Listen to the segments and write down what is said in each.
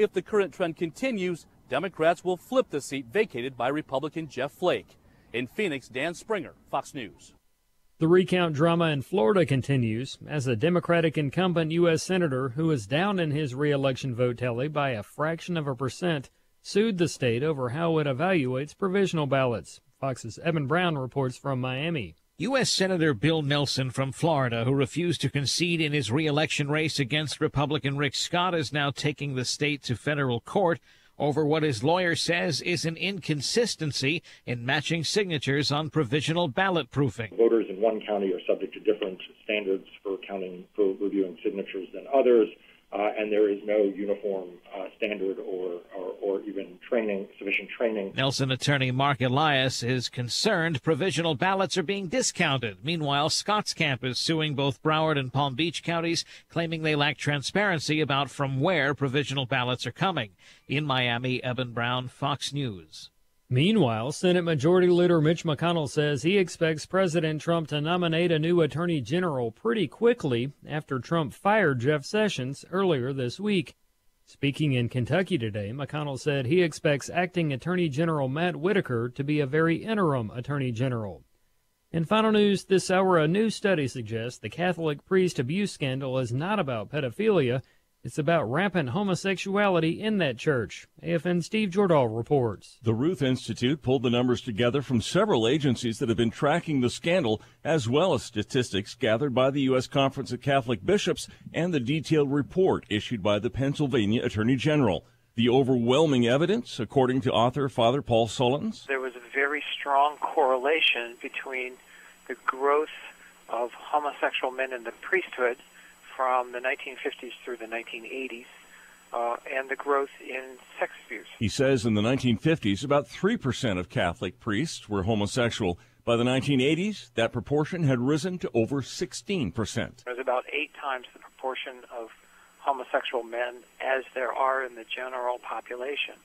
if the current trend continues, Democrats will flip the seat vacated by Republican Jeff Flake. In Phoenix, Dan Springer, Fox News. The recount drama in Florida continues as a Democratic incumbent U.S. Senator who is down in his re-election vote tally by a fraction of a percent sued the state over how it evaluates provisional ballots. Fox's Evan Brown reports from Miami. U.S. Senator Bill Nelson from Florida, who refused to concede in his re-election race against Republican Rick Scott, is now taking the state to federal court over what his lawyer says is an inconsistency in matching signatures on provisional ballot proofing. Voters in one county are subject to different standards for reviewing signatures than others, and there is no uniform standard or even sufficient training. Nelson attorney Mark Elias is concerned provisional ballots are being discounted. Meanwhile, Scott's camp is suing both Broward and Palm Beach counties, claiming they lack transparency about from where provisional ballots are coming. In Miami, Evan Brown, Fox News. Meanwhile, Senate Majority Leader Mitch McConnell says he expects President Trump to nominate a new attorney general pretty quickly after Trump fired Jeff Sessions earlier this week. Speaking in Kentucky today, McConnell said he expects acting Attorney General Matt Whitaker to be a very interim attorney general. In final news this hour, a new study suggests the Catholic priest abuse scandal is not about pedophilia. It's about rampant homosexuality in that church. AFN's Steve Jordahl reports. The Ruth Institute pulled the numbers together from several agencies that have been tracking the scandal, as well as statistics gathered by the U.S. Conference of Catholic Bishops and the detailed report issued by the Pennsylvania Attorney General. The overwhelming evidence, according to author Father Paul Sullins. There was a very strong correlation between the growth of homosexual men in the priesthood from the 1950s through the 1980s, and the growth in sex abuse. He says in the 1950s, about 3% of Catholic priests were homosexual. By the 1980s, that proportion had risen to over 16%. There's about 8 times the proportion of homosexual men as there are in the general population.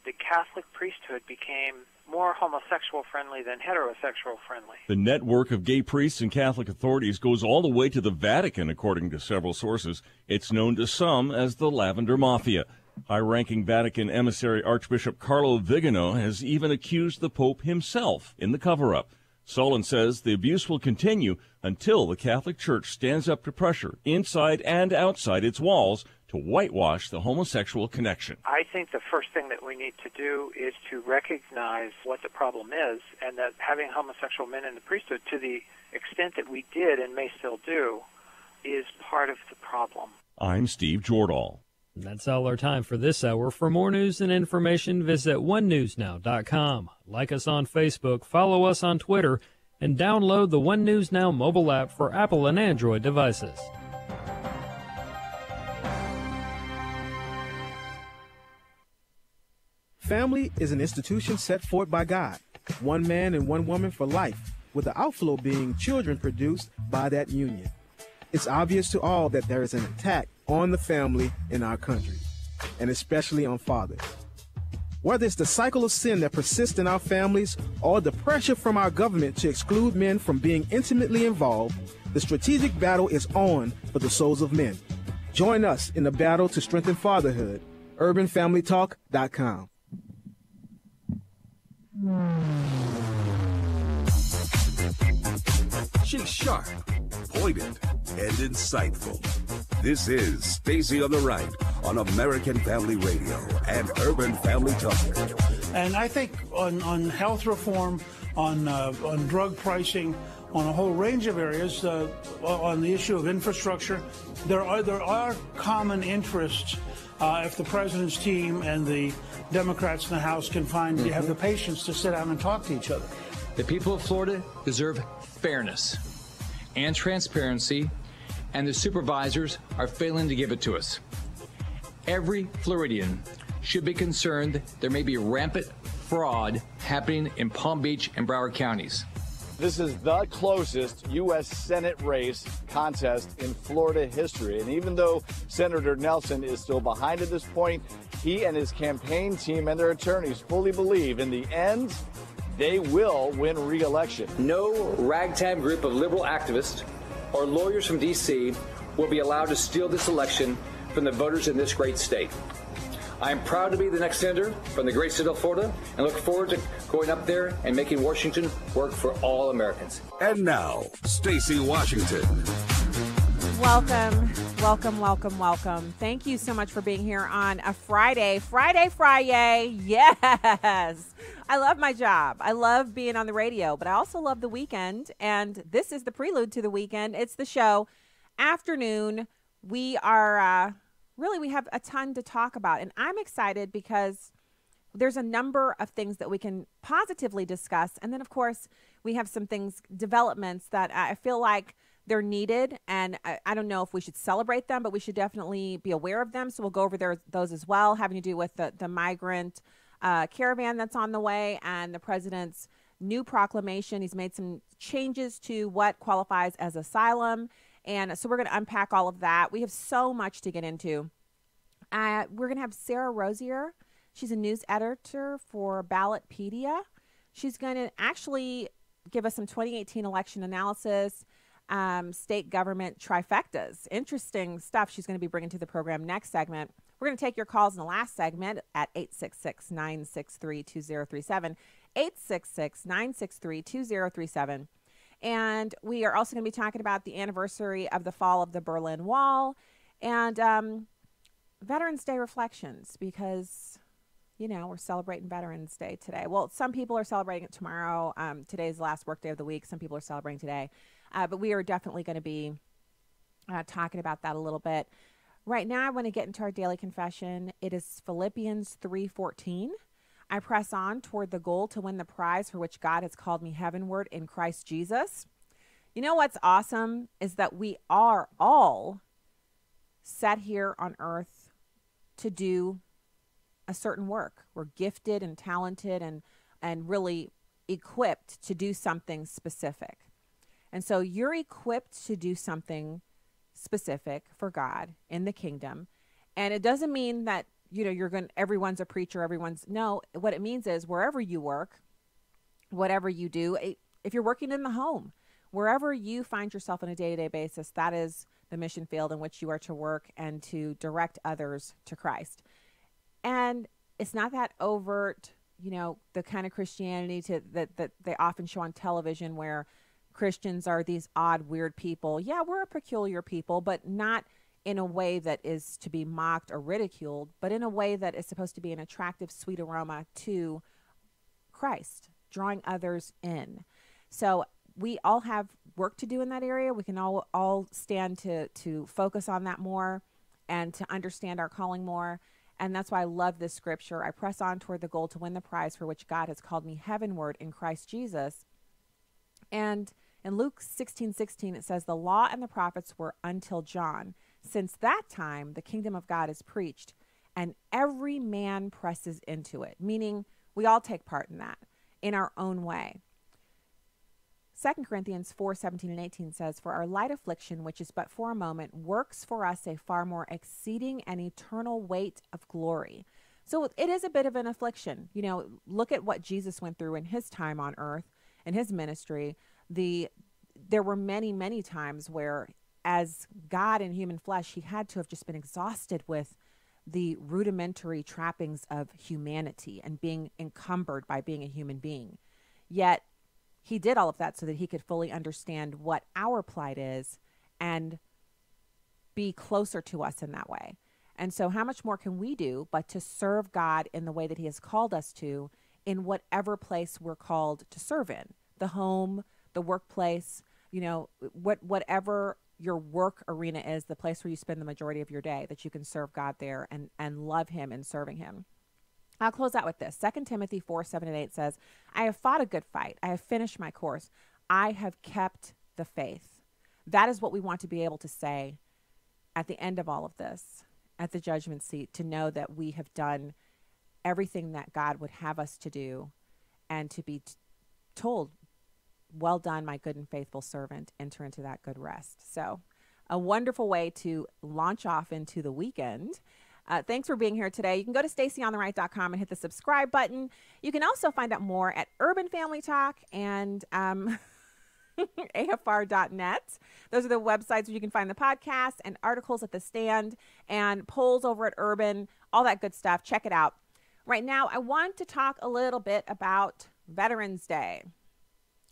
The Catholic priesthood became more homosexual-friendly than heterosexual-friendly. The network of gay priests and Catholic authorities goes all the way to the Vatican, according to several sources. It's known to some as the Lavender Mafia. High-ranking Vatican emissary Archbishop Carlo Vigano has even accused the Pope himself in the cover-up. Solon says the abuse will continue until the Catholic Church stands up to pressure inside and outside its walls to whitewash the homosexual connection. I think the first thing that we need to do is to recognize what the problem is, and that having homosexual men in the priesthood, to the extent that we did and may still do, is part of the problem. I'm Steve Jordahl. That's all our time for this hour. For more news and information, visit onenewsnow.com. Like us on Facebook, follow us on Twitter, and download the One News Now mobile app for Apple and Android devices. Family is an institution set forth by God, one man and one woman for life, with the outflow being children produced by that union. It's obvious to all that there is an attack on the family in our country, and especially on fathers. Whether it's the cycle of sin that persists in our families or the pressure from our government to exclude men from being intimately involved, the strategic battle is on for the souls of men. Join us in the battle to strengthen fatherhood. UrbanFamilyTalk.com. She's sharp, pointed, and insightful. This is Stacy on the Right on American Family Radio and Urban Family Talk. And I think on health reform, on drug pricing, on a whole range of areas, on the issue of infrastructure, there are common interests if the president's team and the Democrats in the House can have the patience to sit down and talk to each other. The people of Florida deserve fairness and transparency, and the supervisors are failing to give it to us. Every Floridian should be concerned there may be rampant fraud happening in Palm Beach and Broward counties. This is the closest U.S. Senate race contest in Florida history. And even though Senator Nelson is still behind at this point, he and his campaign team and their attorneys fully believe in the end, they will win re-election. No ragtag group of liberal activists or lawyers from D.C. will be allowed to steal this election from the voters in this great state. I am proud to be the next senator from the great state of Florida and look forward to going up there and making Washington work for all Americans. And now, Stacey Washington. Welcome. Thank you so much for being here on a Friday. Yes. I love my job. I love being on the radio, but I also love the weekend. And this is the prelude to the weekend. It's the show. Afternoon. We are we have a ton to talk about. And I'm excited because there's a number of things that we can positively discuss. And then, of course, we have some developments that I feel like they're needed, and I don't know if we should celebrate them, but we should definitely be aware of them. So we'll go over those as well, having to do with the migrant caravan that's on the way and the president's new proclamation. He's made some changes to what qualifies as asylum, and so we're going to unpack all of that. We have so much to get into. We're going to have Sarah Rosier. She's a news editor for Ballotpedia. She's going to actually give us some 2018 election analysis, state government trifectas. Interesting stuff she's going to be bringing to the program next segment. We're going to take your calls in the last segment at 866-963-2037, 866-963-2037. And we are also going to be talking about the anniversary of the fall of the Berlin Wall and Veterans Day reflections, because, we're celebrating Veterans Day today. Well, some people are celebrating it tomorrow. Today's the last work day of the week. Some people are celebrating today. But we are definitely going to be talking about that a little bit. Right now, I want to get into our daily confession. It is Philippians 3:14. I press on toward the goal to win the prize for which God has called me heavenward in Christ Jesus. You know what's awesome is that we are all set here on earth to do a certain work. We're gifted and talented and really equipped to do something specific. And so you're equipped to do something specific for God in the kingdom. And it doesn't mean that, everyone's a preacher, no, what it means is wherever you work, whatever you do, if you're working in the home, wherever you find yourself on a day-to-day basis, that is the mission field in which you are to work and to direct others to Christ. And it's not that overt, the kind of Christianity that they often show on television where Christians are these odd, weird people. Yeah, we're a peculiar people, but not in a way that is to be mocked or ridiculed, but in a way that is supposed to be an attractive, sweet aroma to Christ, drawing others in. So we all have work to do in that area. We can all stand to focus on that more and to understand our calling more. And that's why I love this scripture. I press on toward the goal to win the prize for which God has called me heavenward in Christ Jesus. And in Luke 16:16, it says, the law and the prophets were until John. Since that time, the kingdom of God is preached, and every man presses into it, meaning we all take part in that in our own way. 2 Corinthians 4:17 and 18 says, for our light affliction, which is but for a moment, works for us a far more exceeding and eternal weight of glory. So it is a bit of an affliction. Look at what Jesus went through in his time on earth, in his ministry. There were many, many times where as God in human flesh, he had to have just been exhausted with the rudimentary trappings of humanity and being encumbered by being a human being. Yet he did all of that so that he could fully understand what our plight is and be closer to us in that way. And so how much more can we do but to serve God in the way that he has called us to in whatever place we're called to serve in? The home, the workplace, whatever your work arena is, the place where you spend the majority of your day, that you can serve God there and love him and serving him. I'll close out with this. 2 Timothy 4:7 and 8 says, I have fought a good fight. I have finished my course. I have kept the faith. That is what we want to be able to say at the end of all of this, at the judgment seat, to know that we have done everything that God would have us to do and to be told, well done, my good and faithful servant, enter into that good rest. So a wonderful way to launch off into the weekend. Thanks for being here today. You can go to StaceyOnTheRight.com and hit the subscribe button. You can also find out more at Urban Family Talk and AFR.net. Those are the websites where you can find the podcasts and articles at the stand and polls over at Urban all that good stuff. Check it out. Right now, I want to talk a little bit about Veterans Day.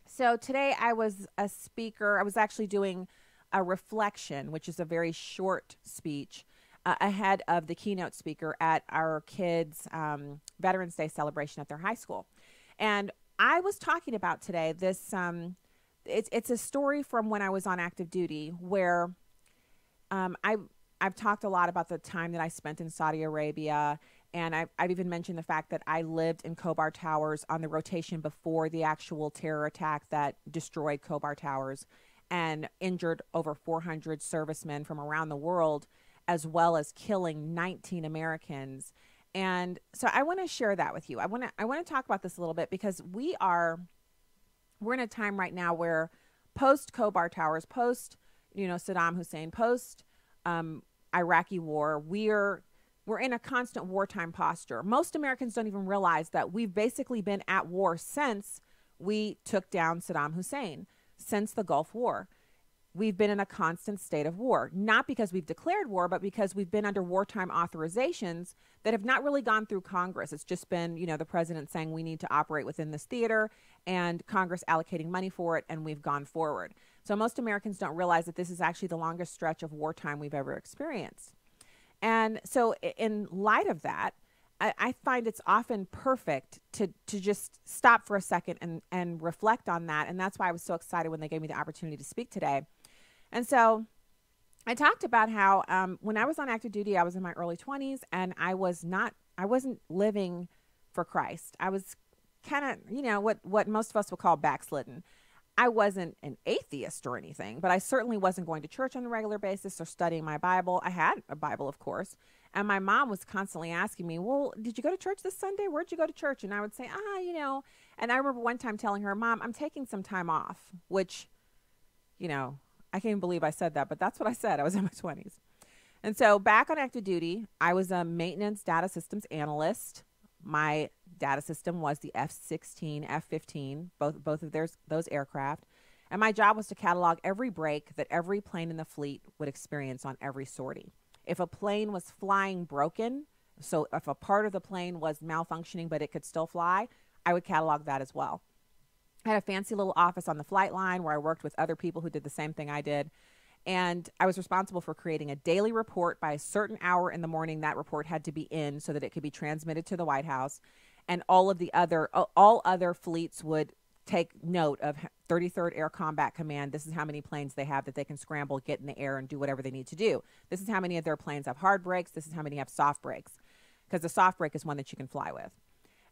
So today I was a speaker. I was actually doing a reflection, which is a very short speech ahead of the keynote speaker at our kids' Veterans Day celebration at their high school. And I was talking about today this, it's a story from when I was on active duty where I've talked a lot about the time that I spent in Saudi Arabia. And I've even mentioned the fact that I lived in Khobar Towers on the rotation before the actual terror attack that destroyed Khobar Towers and injured over 400 servicemen from around the world, as well as killing 19 Americans. And so I want to share that with you. I want to talk about this a little bit because we're in a time right now where post Khobar Towers, post Saddam Hussein, post Iraqi war, we're in a constant wartime posture. Most Americans don't even realize that we've basically been at war since we took down Saddam Hussein, since the Gulf War. We've been in a constant state of war, not because we've declared war, but because we've been under wartime authorizations that have not really gone through Congress. It's just been, the president saying we need to operate within this theater and Congress allocating money for it, and we've gone forward. So most Americans don't realize that this is actually the longest stretch of wartime we've ever experienced. And so in light of that, I find it's often perfect to just stop for a second and reflect on that. And that's why I was so excited when they gave me the opportunity to speak today. And so I talked about how when I was on active duty, I was in my early 20s and I wasn't living for Christ. I was kind of, what most of us would call backslidden. I wasn't an atheist or anything, but I certainly wasn't going to church on a regular basis or studying my Bible. I had a Bible, of course. And my mom was constantly asking me, well, did you go to church this Sunday? Where'd you go to church? And I would say, and I remember one time telling her, Mom, I'm taking some time off, which, I can't even believe I said that, but that's what I said. I was in my 20s. And so back on active duty, I was a maintenance data systems analyst. My data system was the F-16, F-15, both of those aircraft. And my job was to catalog every break that every plane in the fleet would experience on every sortie. If a plane was flying broken, so if a part of the plane was malfunctioning but it could still fly, I would catalog that as well. I had a fancy little office on the flight line where I worked with other people who did the same thing I did. And I was responsible for creating a daily report. By a certain hour in the morning, that report had to be in so that it could be transmitted to the White House. And all other fleets would take note of 33rd Air Combat Command. This is how many planes they have that they can scramble, get in the air, and do whatever they need to do. This is how many of their planes have hard brakes. This is how many have soft brakes, because the soft brake is one that you can fly with.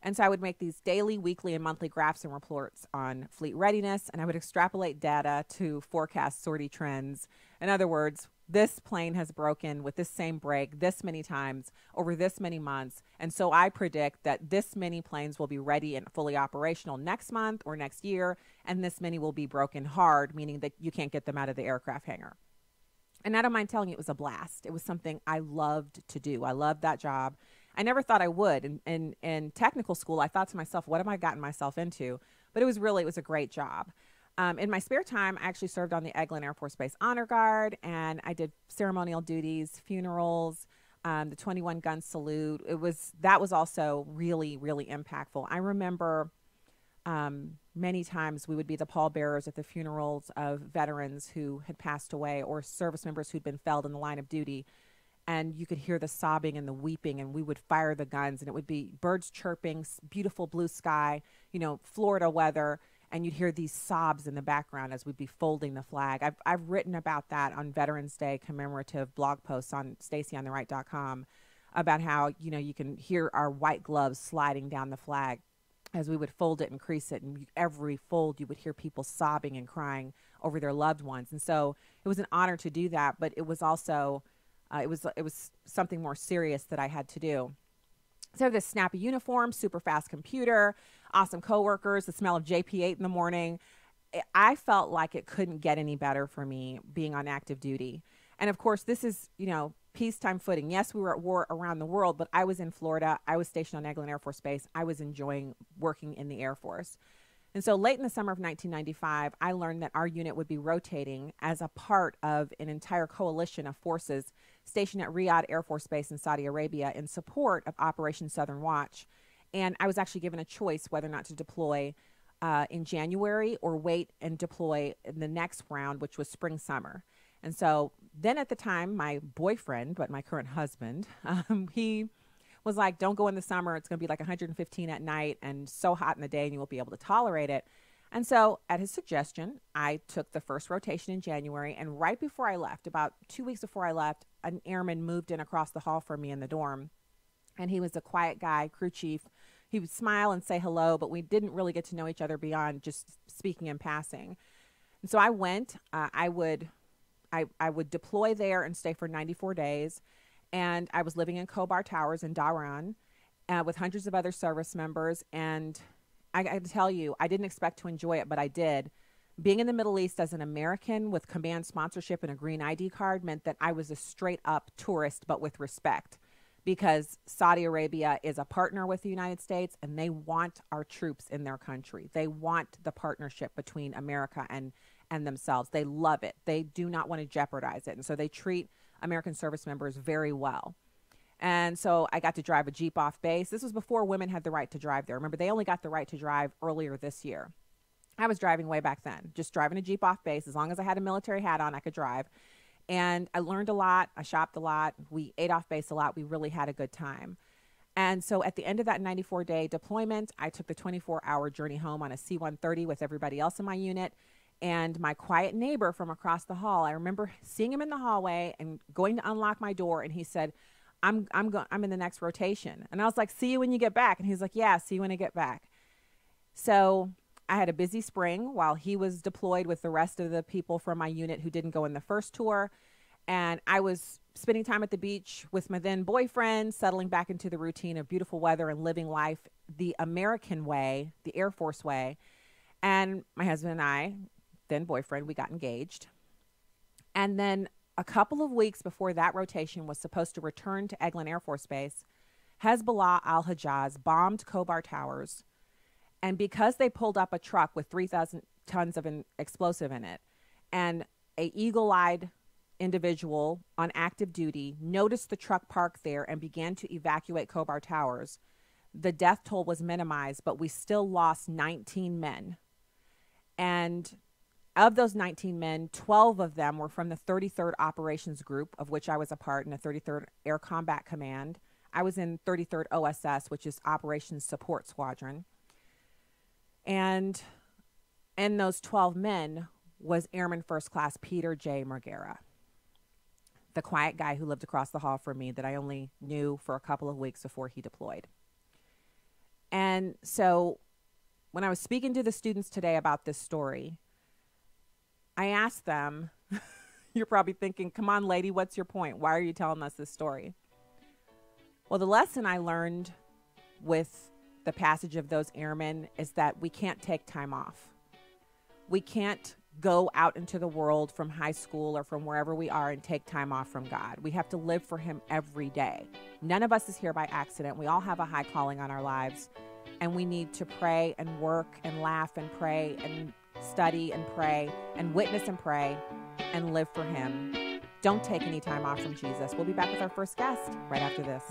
And so I would make these daily, weekly, and monthly graphs and reports on fleet readiness, and I would extrapolate data to forecast sortie trends. In other words, this plane has broken with this same brake this many times over this many months, and so I predict that this many planes will be ready and fully operational next month or next year, and this many will be broken hard, meaning that you can't get them out of the aircraft hangar. And I don't mind telling you, it was a blast. It was something I loved to do. I loved that job. I never thought I would. In technical school, I thought to myself, what have I gotten myself into? But it was a great job. In my spare time, I actually served on the Eglin Air Force Base Honor Guard, and I did ceremonial duties, funerals, the 21 gun salute. That was also really, really impactful. I remember many times we would be the pallbearers at the funerals of veterans who had passed away or service members who'd been felled in the line of duty. And you could hear the sobbing and the weeping, and we would fire the guns, and it would be birds chirping, beautiful blue sky, Florida weather, and you'd hear these sobs in the background as we'd be folding the flag. I've written about that on Veterans Day commemorative blog posts on StacyOnTheRight.com about how, you can hear our white gloves sliding down the flag as we would fold it and crease it, and every fold you would hear people sobbing and crying over their loved ones. And so it was an honor to do that, but it was also it was something more serious that I had to do. So this snappy uniform, super fast computer, awesome coworkers, the smell of JP8 in the morning. I felt like it couldn't get any better for me being on active duty. And of course, this is, peacetime footing. Yes, we were at war around the world, but I was in Florida. I was stationed on Eglin Air Force Base. I was enjoying working in the Air Force. And so late in the summer of 1995, I learned that our unit would be rotating as a part of an entire coalition of forces stationed at Riyadh Air Force Base in Saudi Arabia in support of Operation Southern Watch. And I was actually given a choice whether or not to deploy in January or wait and deploy in the next round, which was spring-summer. And so then at the time, my boyfriend, but my current husband, he was like, don't go in the summer. It's going to be like 115 at night and so hot in the day and you won't be able to tolerate it. And so at his suggestion, I took the first rotation in January. And right before I left, about 2 weeks before I left, an airman moved in across the hall from me in the dorm. And he was a quiet guy, crew chief. He would smile and say hello, but we didn't really get to know each other beyond just speaking in passing. And so I went. I would deploy there and stay for 94 days. And I was living in Khobar Towers in Dhahran with hundreds of other service members. And I got to tell you, I didn't expect to enjoy it, but I did. Being in the Middle East as an American with command sponsorship and a green ID card meant that I was a straight up tourist, but with respect, because Saudi Arabia is a partner with the United States and they want our troops in their country. They want the partnership between America and themselves. They love it. They do not want to jeopardize it. And so they treat American service members very well. And so I got to drive a Jeep off base. This was before women had the right to drive there. Remember, they only got the right to drive earlier this year. I was driving way back then, just driving a Jeep off base. As long as I had a military hat on, I could drive. And I learned a lot. I shopped a lot. We ate off base a lot. We really had a good time. And so at the end of that 94-day deployment, I took the 24-hour journey home on a C-130 with everybody else in my unit. And my quiet neighbor from across the hall, I remember seeing him in the hallway and going to unlock my door. And he said, I'm in the next rotation. And I was like, see you when you get back. And he's like, yeah, see you when I get back. So I had a busy spring while he was deployed with the rest of the people from my unit who didn't go in the first tour. And I was spending time at the beach with my then boyfriend, settling back into the routine of beautiful weather and living life the American way, the Air Force way. And my husband and I, then boyfriend, we got engaged. And then a couple of weeks before that rotation was supposed to return to Eglin Air Force Base, Hezbollah al-Hijaz bombed Khobar Towers. And because they pulled up a truck with 3,000 tons of an explosive in it, and a eagle-eyed individual on active duty noticed the truck parked there and began to evacuate Khobar Towers, the death toll was minimized, but we still lost 19 men. And of those 19 men, 12 of them were from the 33rd Operations Group, of which I was a part, in the 33rd Air Combat Command. I was in 33rd OSS, which is Operations Support Squadron. And in those 12 men was Airman First Class Peter J. Margera, the quiet guy who lived across the hall from me that I only knew for a couple of weeks before he deployed. And so when I was speaking to the students today about this story, I asked them, you're probably thinking, come on, lady, what's your point? Why are you telling us this story? Well, the lesson I learned with the passage of those airmen is that we can't take time off. We can't go out into the world from high school or from wherever we are and take time off from God. We have to live for him every day. None of us is here by accident. We all have a high calling on our lives, and we need to pray and work and laugh and pray and study and pray and witness and pray and live for him. Don't take any time off from Jesus. We'll be back with our first guest right after this.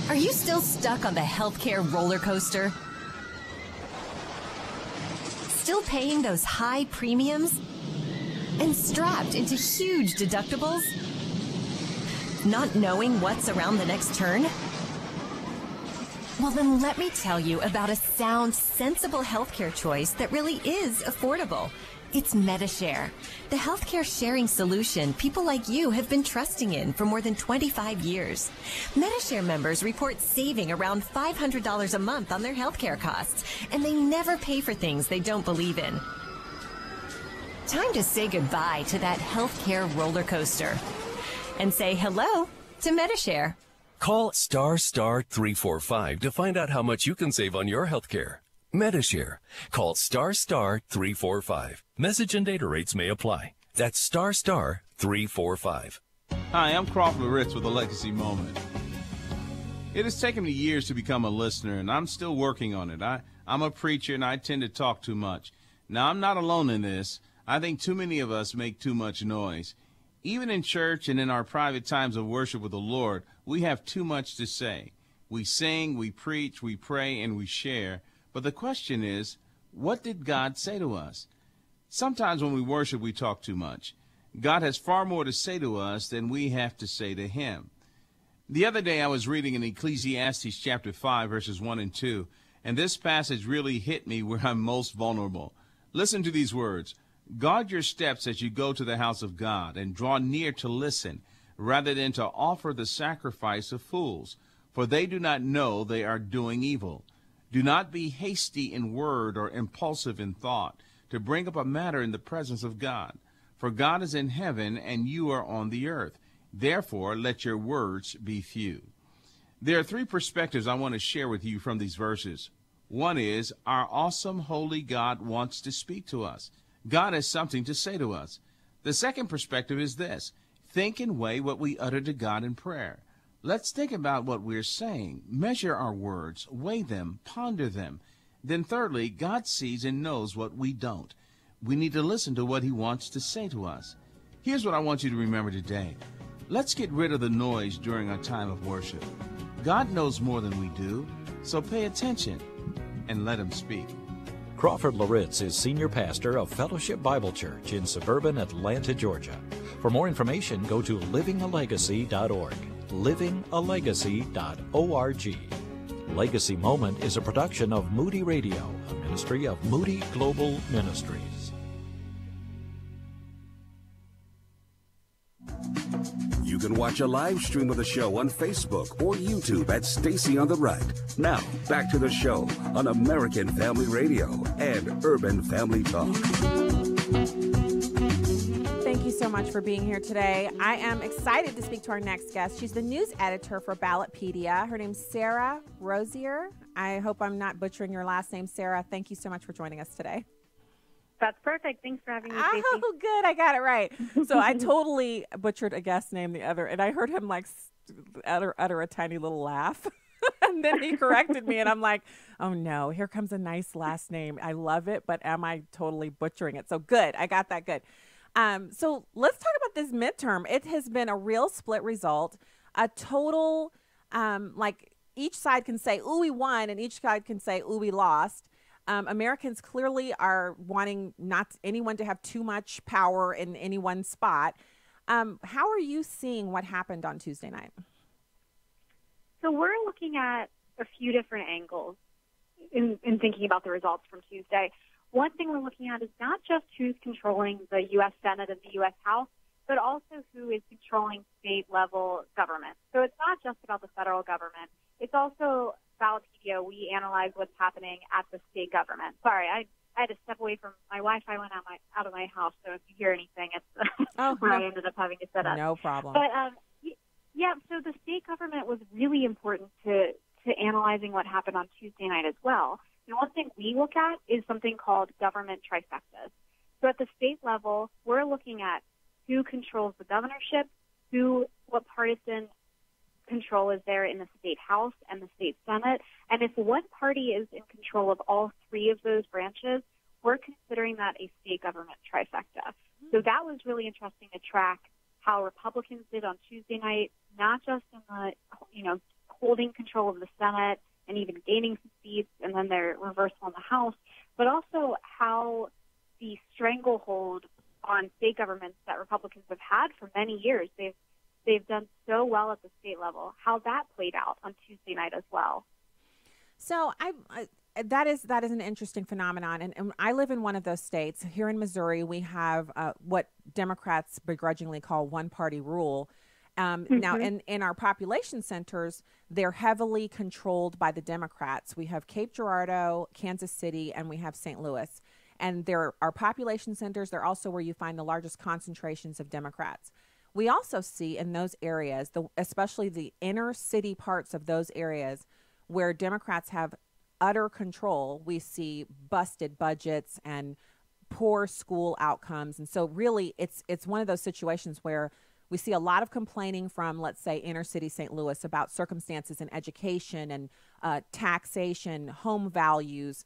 Are you still stuck on the healthcare roller coaster? Still paying those high premiums? And strapped into huge deductibles? Not knowing what's around the next turn? Well, then let me tell you about a sound, sensible healthcare choice that really is affordable. It's MediShare, the healthcare sharing solution people like you have been trusting in for more than 25 years. MediShare members report saving around $500 a month on their healthcare costs, and they never pay for things they don't believe in. Time to say goodbye to that healthcare roller coaster and say hello to MediShare. Call ** 345 to find out how much you can save on your healthcare. MediShare. Call ** 345. Message and data rates may apply. That's ** 345. Hi, I'm Crawford Ritz with a Legacy Moment. It has taken me years to become a listener, and I'm still working on it. I'm a preacher, and I tend to talk too much. Now, I'm not alone in this. I think too many of us make too much noise. Even in church and in our private times of worship with the Lord, we have too much to say. We sing, we preach, we pray, and we share. But the question is, what did God say to us? Sometimes when we worship, we talk too much. God has far more to say to us than we have to say to him. The other day I was reading in Ecclesiastes chapter 5, verses 1 and 2, and this passage really hit me where I'm most vulnerable. Listen to these words. Guard your steps as you go to the house of God, and draw near to listen, rather than to offer the sacrifice of fools, for they do not know they are doing evil. Do not be hasty in word or impulsive in thought, to bring up a matter in the presence of God. For God is in heaven, and you are on the earth. Therefore, let your words be few. There are three perspectives I want to share with you from these verses. One is, our awesome, holy God wants to speak to us. God has something to say to us. The second perspective is this. Think and weigh what we utter to God in prayer. Let's think about what we're saying. Measure our words, weigh them, ponder them. Then thirdly, God sees and knows what we don't. We need to listen to what he wants to say to us. Here's what I want you to remember today. Let's get rid of the noise during our time of worship. God knows more than we do, so pay attention and let him speak. Crawford Loritz is senior pastor of Fellowship Bible Church in suburban Atlanta, Georgia. For more information, go to livingalegacy.org. livingalegacy.org. Legacy Moment is a production of Moody Radio, a ministry of Moody Global Ministries. You can watch a live stream of the show on Facebook or YouTube at Stacy on the Right. Now, back to the show on American Family Radio and Urban Family Talk. Thank you so much for being here today. I am excited to speak to our next guest. She's the news editor for Ballotpedia. Her name's Sarah Rosier. I hope I'm not butchering your last name, Sarah. Thank you so much for joining us today. That's perfect. Thanks for having me, Stacey. Oh, good. I got it right. So I totally butchered a guest name the other, and I heard him like utter a tiny little laugh. And then he corrected me, and I'm like, oh no, here comes a nice last name. I love it, but am I totally butchering it? So good. I got that good. So let's talk about this midterm. It has been a real split result, a total, like each side can say, ooh, we won, and each side can say, ooh, we lost. Americans clearly are wanting not anyone to have too much power in any one spot. How are you seeing what happened on Tuesday night? So we're looking at a few different angles in thinking about the results from Tuesday. One thing we're looking at is not just who's controlling the U.S. Senate and the U.S. House, but also who is controlling state-level government. So it's not just about the federal government. It's also Ballotpedia. We analyze what's happening at the state government. Sorry, I had to step away from my Wi-Fi went out of my house, so if you hear anything, it's where I ended up having to set up. No problem. But yeah, so the state government was really important to analyzing what happened on Tuesday night as well. And one thing we look at is something called government trifectas. So at the state level, we're looking at who controls the governorship, what partisan control is there in the state house and the state senate, and if one party is in control of all three of those branches, we're considering that a state government trifecta. So that was really interesting to track how Republicans did on Tuesday night, not just in the, holding control of the Senate and even gaining some seats and then their reversal in the House, but also how the stranglehold on state governments that Republicans have had for many years, they've done so well at the state level, how that played out on Tuesday night as well. So that is an interesting phenomenon. And I live in one of those states. Here in Missouri, we have what Democrats begrudgingly call one-party rule. Now, in our population centers, they're heavily controlled by the Democrats. We have Cape Girardeau, Kansas City, and we have St. Louis. And there are population centers. They're also where you find the largest concentrations of Democrats. We also see in those areas, especially the inner city parts of those areas where Democrats have utter control, we see busted budgets and poor school outcomes. And so really it's one of those situations where We see a lot of complaining from, let's say, inner city St. Louis about circumstances in education and taxation, home values,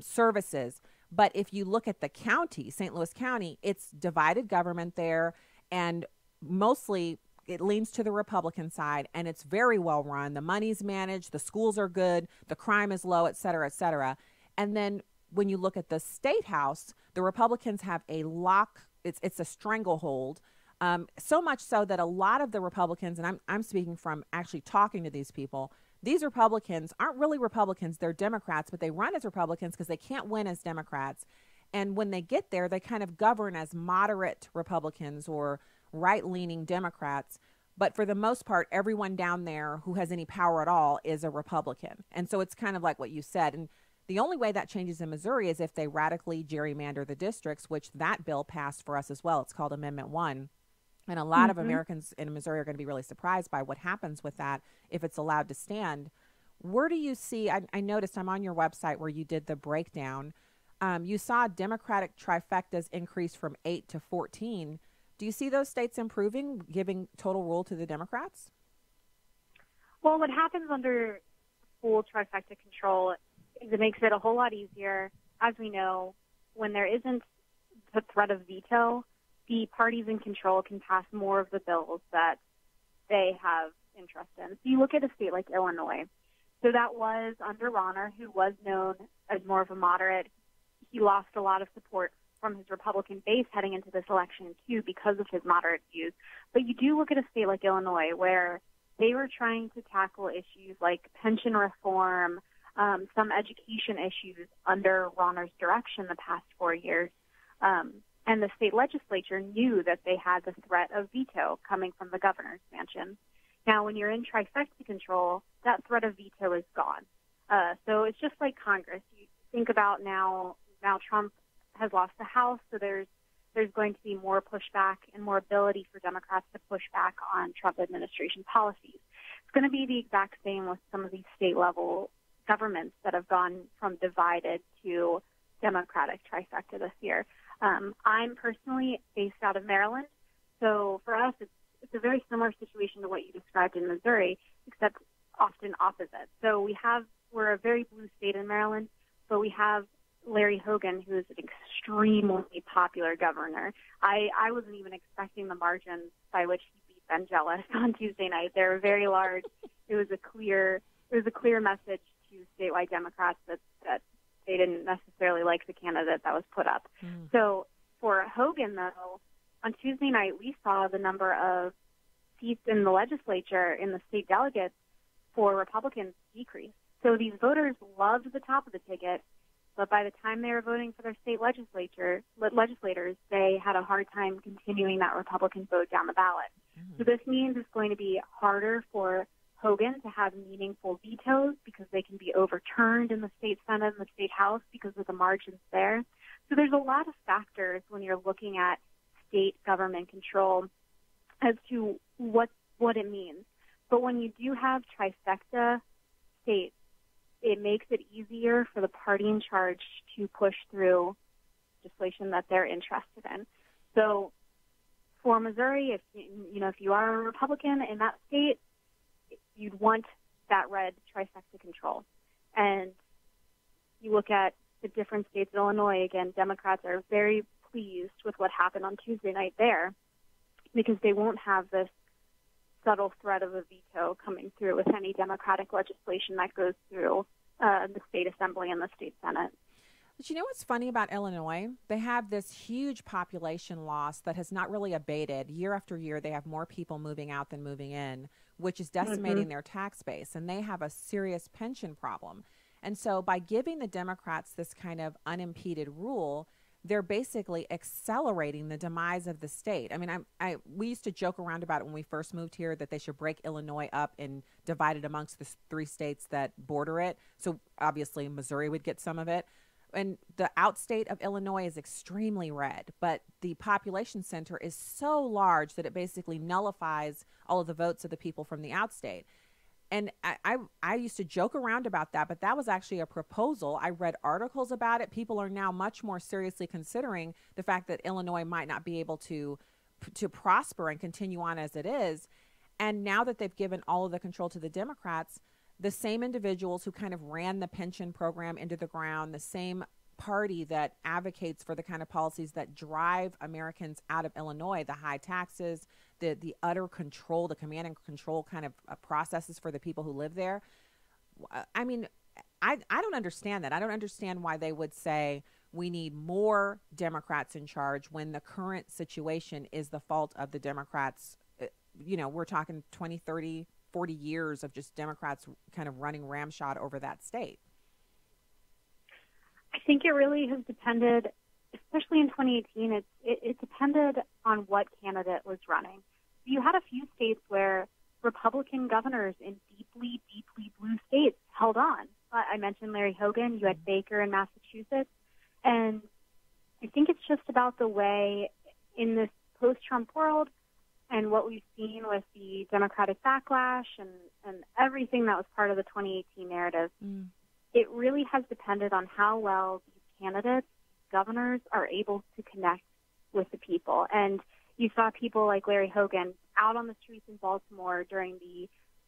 services. But if you look at the county, St. Louis County, it's divided government there, and mostly it leans to the Republican side, and it's very well run. The money's managed, the schools are good, the crime is low, et cetera, et cetera. And then when you look at the state house, the Republicans have a lock. It's a stranglehold. So much so that a lot of the Republicans, and I'm speaking from actually talking to these people, these Republicans aren't really Republicans. They're Democrats, but they run as Republicans because they can't win as Democrats. And when they get there, they kind of govern as moderate Republicans or right-leaning Democrats. But for the most part, everyone down there who has any power at all is a Republican. And so it's kind of like what you said. And the only way that changes in Missouri is if they radically gerrymander the districts, which that bill passed for us as well. It's called Amendment 1. And a lot of Americans in Missouri are going to be really surprised by what happens with that if it's allowed to stand. Where do you see, I noticed I'm on your website where you did the breakdown. You saw Democratic trifectas increase from 8 to 14. Do you see those states improving, giving total rule to the Democrats? Well, what happens under full trifecta control is it makes it a whole lot easier. As we know, when there isn't the threat of veto, the parties in control can pass more of the bills that they have interest in. So you look at a state like Illinois. So that was under Rosier, who was known as more of a moderate. He lost a lot of support from his Republican base heading into this election, too, because of his moderate views. But you do look at a state like Illinois, where they were trying to tackle issues like pension reform, some education issues under Rosier's direction the past 4 years. And the state legislature knew that they had the threat of veto coming from the governor's mansion. Now, when you're in trifecta control, that threat of veto is gone. So it's just like Congress. You think about now Trump has lost the House, so there's going to be more pushback and more ability for Democrats to push back on Trump administration policies. It's going to be the exact same with some of these state-level governments that have gone from divided to Democratic trifecta this year. I'm personally based out of Maryland, so for us it's a very similar situation to what you described in Missouri, except often opposite. So we're a very blue state in Maryland, but we have Larry Hogan, who is an extremely popular governor. I wasn't even expecting the margins by which he beat Ben Jealous on Tuesday night. They were very large. It was a clear message to statewide Democrats that they didn't necessarily like the candidate that was put up. So for Hogan, though, on Tuesday night, we saw the number of seats in the legislature, in the state delegates, for Republicans decrease. So these voters loved the top of the ticket, but by the time they were voting for their state legislators, they had a hard time continuing that Republican vote down the ballot. So this means it's going to be harder for Hogan to have meaningful vetoes because they can be overturned in the state Senate and the state House because of the margins there. So there's a lot of factors when you're looking at state government control as to what it means. But when you do have trifecta states, it makes it easier for the party in charge to push through legislation that they're interested in. So for Missouri, if you are a Republican in that state, you'd want that red trifecta control. And you look at the different states, Illinois, again, Democrats are very pleased with what happened on Tuesday night there because they won't have this subtle threat of a veto coming through with any Democratic legislation that goes through the state assembly and the state Senate. But you know what's funny about Illinois? They have this huge population loss that has not really abated. Year after year, they have more people moving out than moving in, which is decimating their tax base, and they have a serious pension problem. And so by giving the Democrats this kind of unimpeded rule, they're basically accelerating the demise of the state. I mean, we used to joke around about it when we first moved here that they should break Illinois up and divide it amongst the 3 states that border it. So obviously Missouri would get some of it. And the outstate of Illinois is extremely red, but the population center is so large that it basically nullifies all of the votes of the people from the outstate. And I used to joke around about that, but that was actually a proposal. I read articles about it. People are now much more seriously considering the fact that Illinois might not be able to to prosper and continue on as it is. And now that they've given all of the control to the Democrats, the same individuals who kind of ran the pension program into the ground, the same party that advocates for the kind of policies that drive Americans out of Illinois, the high taxes, the utter control, the command and control kind of processes for the people who live there. I mean, I don't understand that. I don't understand why they would say we need more Democrats in charge when the current situation is the fault of the Democrats. You know, we're talking 20, 30, 40 years of just Democrats kind of running ramshot over that state. I think it really has depended, especially in 2018, it depended on what candidate was running. You had a few states where Republican governors in deeply, deeply blue states held on. I mentioned Larry Hogan. You had Baker in Massachusetts. And I think it's just about the way in this post-Trump world and what we've seen with the Democratic backlash and everything that was part of the 2018 narrative. It really has depended on how well these candidates, governors, are able to connect with the people. And you saw people like Larry Hogan out on the streets in Baltimore during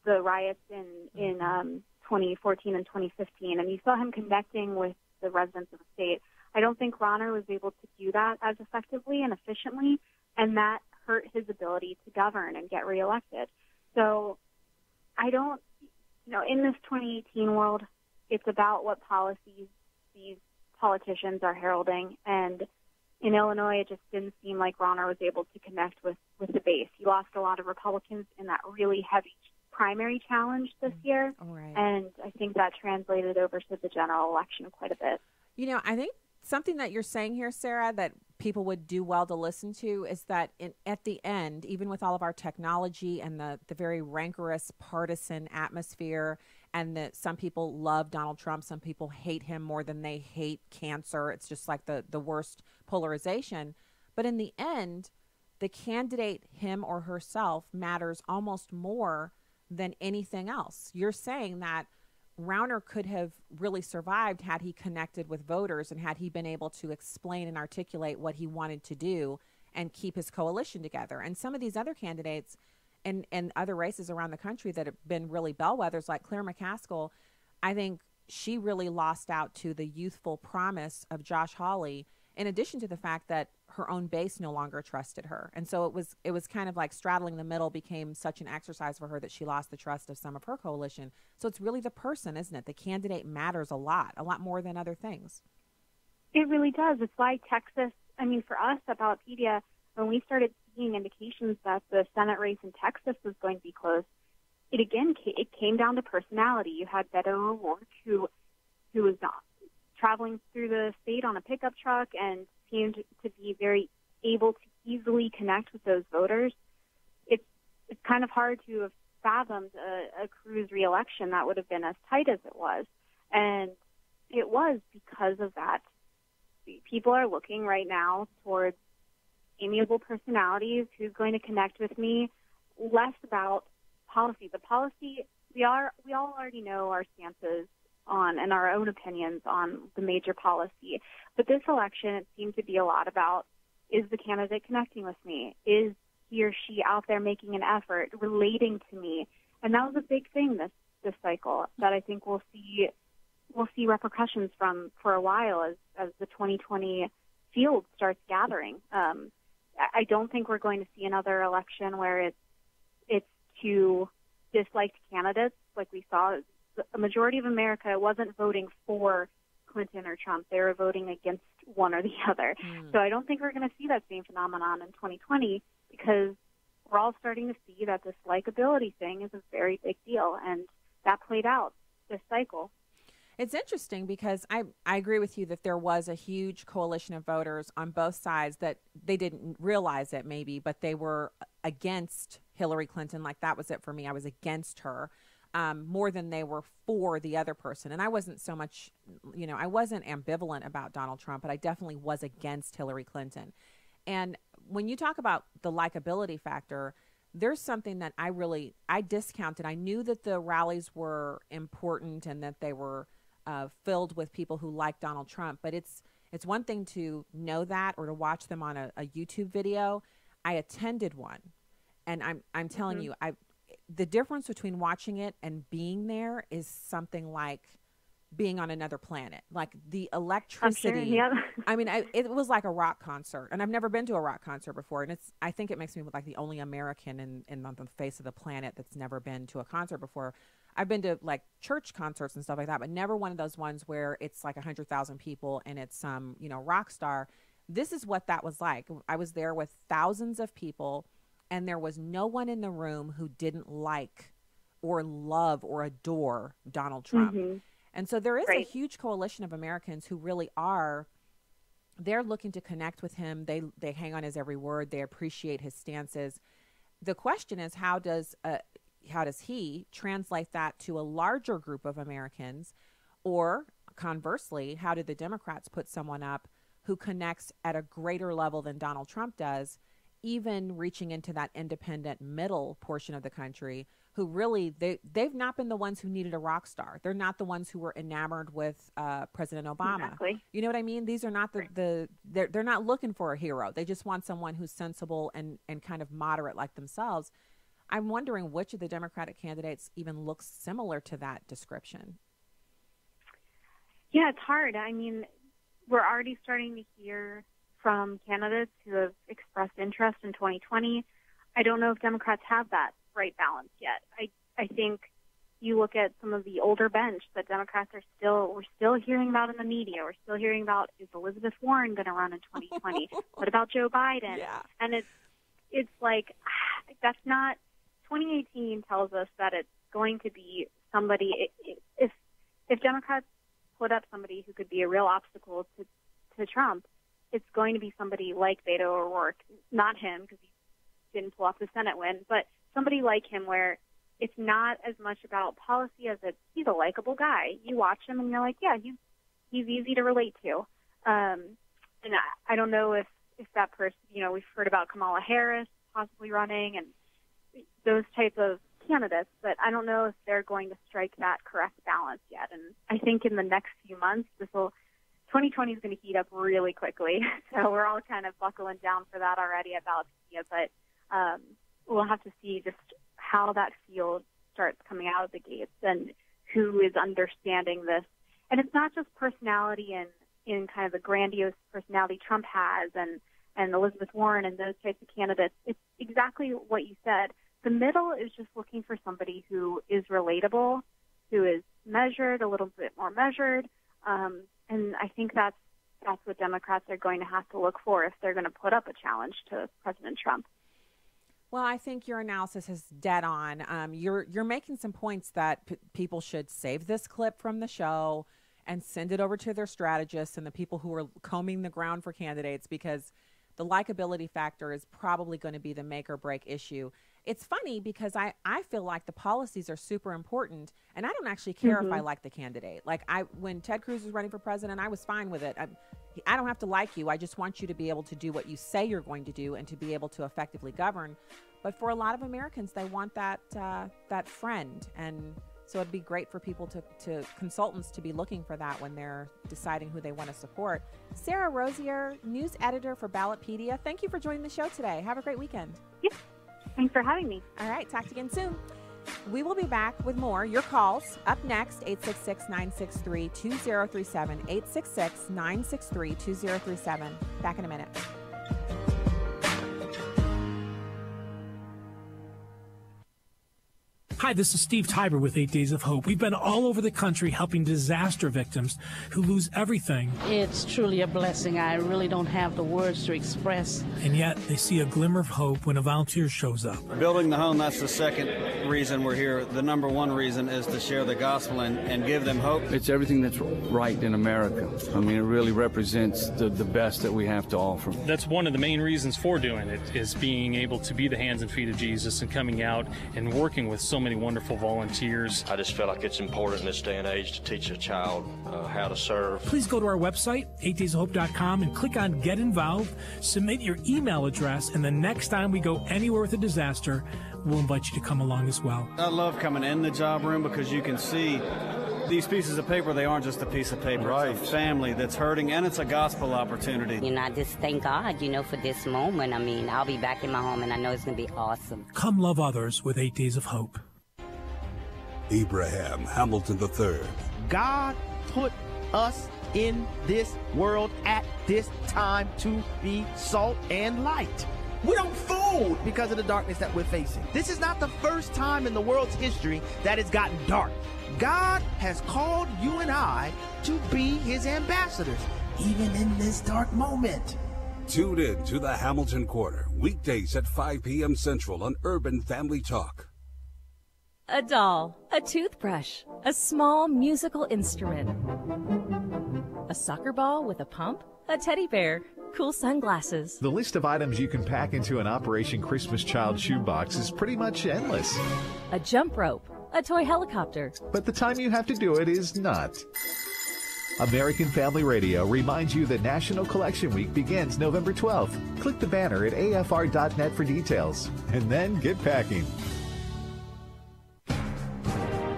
the riots in 2014 and 2015, and you saw him connecting with the residents of the state. I don't think Rauner was able to do that as effectively and efficiently, and that hurt his ability to govern and get reelected. So I don't, in this 2018 world, it's about what policies these politicians are heralding. And in Illinois, it just didn't seem like Rauner was able to connect with the base. He lost a lot of Republicans in that really heavy primary challenge this year. Right. And I think that translated over to the general election quite a bit. I think something that you're saying here, Sarah, that people would do well to listen to is that at the end, even with all of our technology and the very rancorous partisan atmosphere, and that some people love Donald Trump, some people hate him more than they hate cancer. It's just like the worst polarization. But in the end, the candidate, him or herself, matters almost more than anything else. You're saying that Rauner could have really survived had he connected with voters and had he been able to explain and articulate what he wanted to do and keep his coalition together. And some of these other candidates and other races around the country that have been really bellwethers, like Claire McCaskill, I think she really lost out to the youthful promise of Josh Hawley, in addition to the fact that her own base no longer trusted her. And so it was kind of like straddling the middle became such an exercise for her that she lost the trust of some of her coalition. So it's really the person, isn't it? The candidate matters a lot more than other things. It really does. It's why Texas, for us at Ballotpedia, when we started seeing indications that the Senate race in Texas was going to be close, it came down to personality. You had Beto O'Rourke, who was traveling through the state on a pickup truck and seemed to be very able to easily connect with those voters. It's kind of hard to have fathomed a Cruz reelection that would have been as tight as it was. And it was because of that. People are looking right now towards amiable personalities, who's going to connect with me, less about policy. The policy, we all already know our stances on and our own opinions on the major policy. But this election, it seemed to be a lot about, is the candidate connecting with me? Is he or she out there making an effort, relating to me? And that was a big thing this cycle that I think we'll see repercussions from for a while as the 2020 field starts gathering. I don't think we're going to see another election where it's two disliked candidates like we saw. A majority of America wasn't voting for Clinton or Trump. They were voting against one or the other. So I don't think we're going to see that same phenomenon in 2020 because we're all starting to see that this likability thing is a very big deal, and that played out this cycle. It's interesting because I agree with you that there was a huge coalition of voters on both sides that they didn't realize it maybe, but they were against Hillary Clinton. Like that was it for me. I was against her more than they were for the other person. And I wasn't so much, I wasn't ambivalent about Donald Trump, but I definitely was against Hillary Clinton. And when you talk about the likability factor, there's something that I discounted. I knew that the rallies were important and that they were filled with people who like Donald Trump. But it's one thing to know that or to watch them on a YouTube video. I attended one, and I'm telling you, the difference between watching it and being there is something like being on another planet. Like the electricity. I'm sure, yeah. I mean, it was like a rock concert, and I've never been to a rock concert before. And I think it makes me like the only American in the face of the planet that's never been to a concert before. I've been to like church concerts and stuff like that, but never one of those ones where it's like 100,000 people and it's some, rock star. This is what that was like. I was there with thousands of people, and there was no one in the room who didn't like or love or adore Donald Trump. Mm-hmm. And so there is Right. a huge coalition of Americans who really they're looking to connect with him. They hang on his every word. They appreciate his stances. The question is, how does he translate that to a larger group of Americans? Or conversely, how do the Democrats put someone up who connects at a greater level than Donald Trump does, even reaching into that independent middle portion of the country, who really, they've not been the ones who needed a rock star. They're not the ones who were enamored with President Obama. Exactly. You know what I mean? These are not they're not looking for a hero. They just want someone who's sensible and kind of moderate like themselves. I'm wondering which of the Democratic candidates even looks similar to that description. Yeah, it's hard. I mean, we're already starting to hear from candidates who have expressed interest in 2020. I don't know if Democrats have that right balance yet. I think you look at some of the older bench that Democrats we're still hearing about in the media. We're still hearing about, is Elizabeth Warren going to run in 2020? What about Joe Biden? Yeah. And it's like, that's not, 2018 tells us that it's going to be somebody, if Democrats put up somebody who could be a real obstacle to Trump, it's going to be somebody like Beto O'Rourke, not him because he didn't pull off the Senate win, but somebody like him where it's not as much about policy as he's a likable guy. You watch him and you're like, yeah, he's easy to relate to. And I don't know if that person, we've heard about Kamala Harris possibly running and those type of candidates, but I don't know if they're going to strike that correct balance yet. And I think in the next few months, 2020 is going to heat up really quickly. So we're all kind of buckling down for that already at Ballotpedia, but we'll have to see just how that field starts coming out of the gates and who is understanding this. And it's not just personality in kind of the grandiose personality Trump has and Elizabeth Warren and those types of candidates. It's exactly what you said. The middle is just looking for somebody who is relatable, who is measured, a little bit more measured. And I think that's what Democrats are going to have to look for if they're going to put up a challenge to President Trump. Well, I think your analysis is dead on. You're making some points that people should save this clip from the show and send it over to their strategists and the people who are combing the ground for candidates, because the likability factor is probably going to be the make or break issue. It's funny because I feel like the policies are super important, and I don't actually care if I like the candidate. Like when Ted Cruz was running for president, I was fine with it. I don't have to like you. I just want you to be able to do what you say you're going to do and to be able to effectively govern. But for a lot of Americans, they want that friend, and so it'd be great for people to consultants to be looking for that when they're deciding who they want to support. Sarah Rosier, news editor for Ballotpedia, thank you for joining the show today. Have a great weekend. Yep. Thanks for having me. All right. Talk to you again soon. We will be back with more. Your calls up next, 866-963-2037, 866-963-2037. Back in a minute. Hi, this is Steve Tiber with 8 Days of Hope. We've been all over the country helping disaster victims who lose everything. It's truly a blessing. I really don't have the words to express. And yet they see a glimmer of hope when a volunteer shows up. Building the home, that's the second reason we're here. The number one reason is to share the gospel and give them hope. It's everything that's right in America. I mean, it really represents the best that we have to offer. That's one of the main reasons for doing it, is being able to be the hands and feet of Jesus and coming out and working with so many wonderful volunteers. I just feel like it's important in this day and age to teach a child how to serve. Please go to our website, 8daysofhope.com, and click on Get Involved. Submit your email address, and the next time we go anywhere with a disaster, we'll invite you to come along as well. I love coming in the job room because you can see These pieces of paper, they aren't just a piece of paper. Right. It's a family that's hurting, and it's a gospel opportunity. You know, I just thank God, for this moment. I mean, I'll be back in my home, and I know it's going to be awesome. Come love others with 8 Days of Hope. Abraham Hamilton III. God put us in this world at this time to be salt and light. We don't fold because of the darkness that we're facing. This is not the first time in the world's history that it's gotten dark. God has called you and I to be his ambassadors, even in this dark moment. Tune in to the Hamilton Quarter, weekdays at 5 p.m. Central on Urban Family Talk. A doll, a toothbrush, a small musical instrument, a soccer ball with a pump, a teddy bear, cool sunglasses. The list of items you can pack into an Operation Christmas Child shoebox is pretty much endless. A jump rope, a toy helicopter. But the time you have to do it is not. American Family Radio reminds you that National Collection Week begins November 12th. Click the banner at afr.net for details, and then get packing.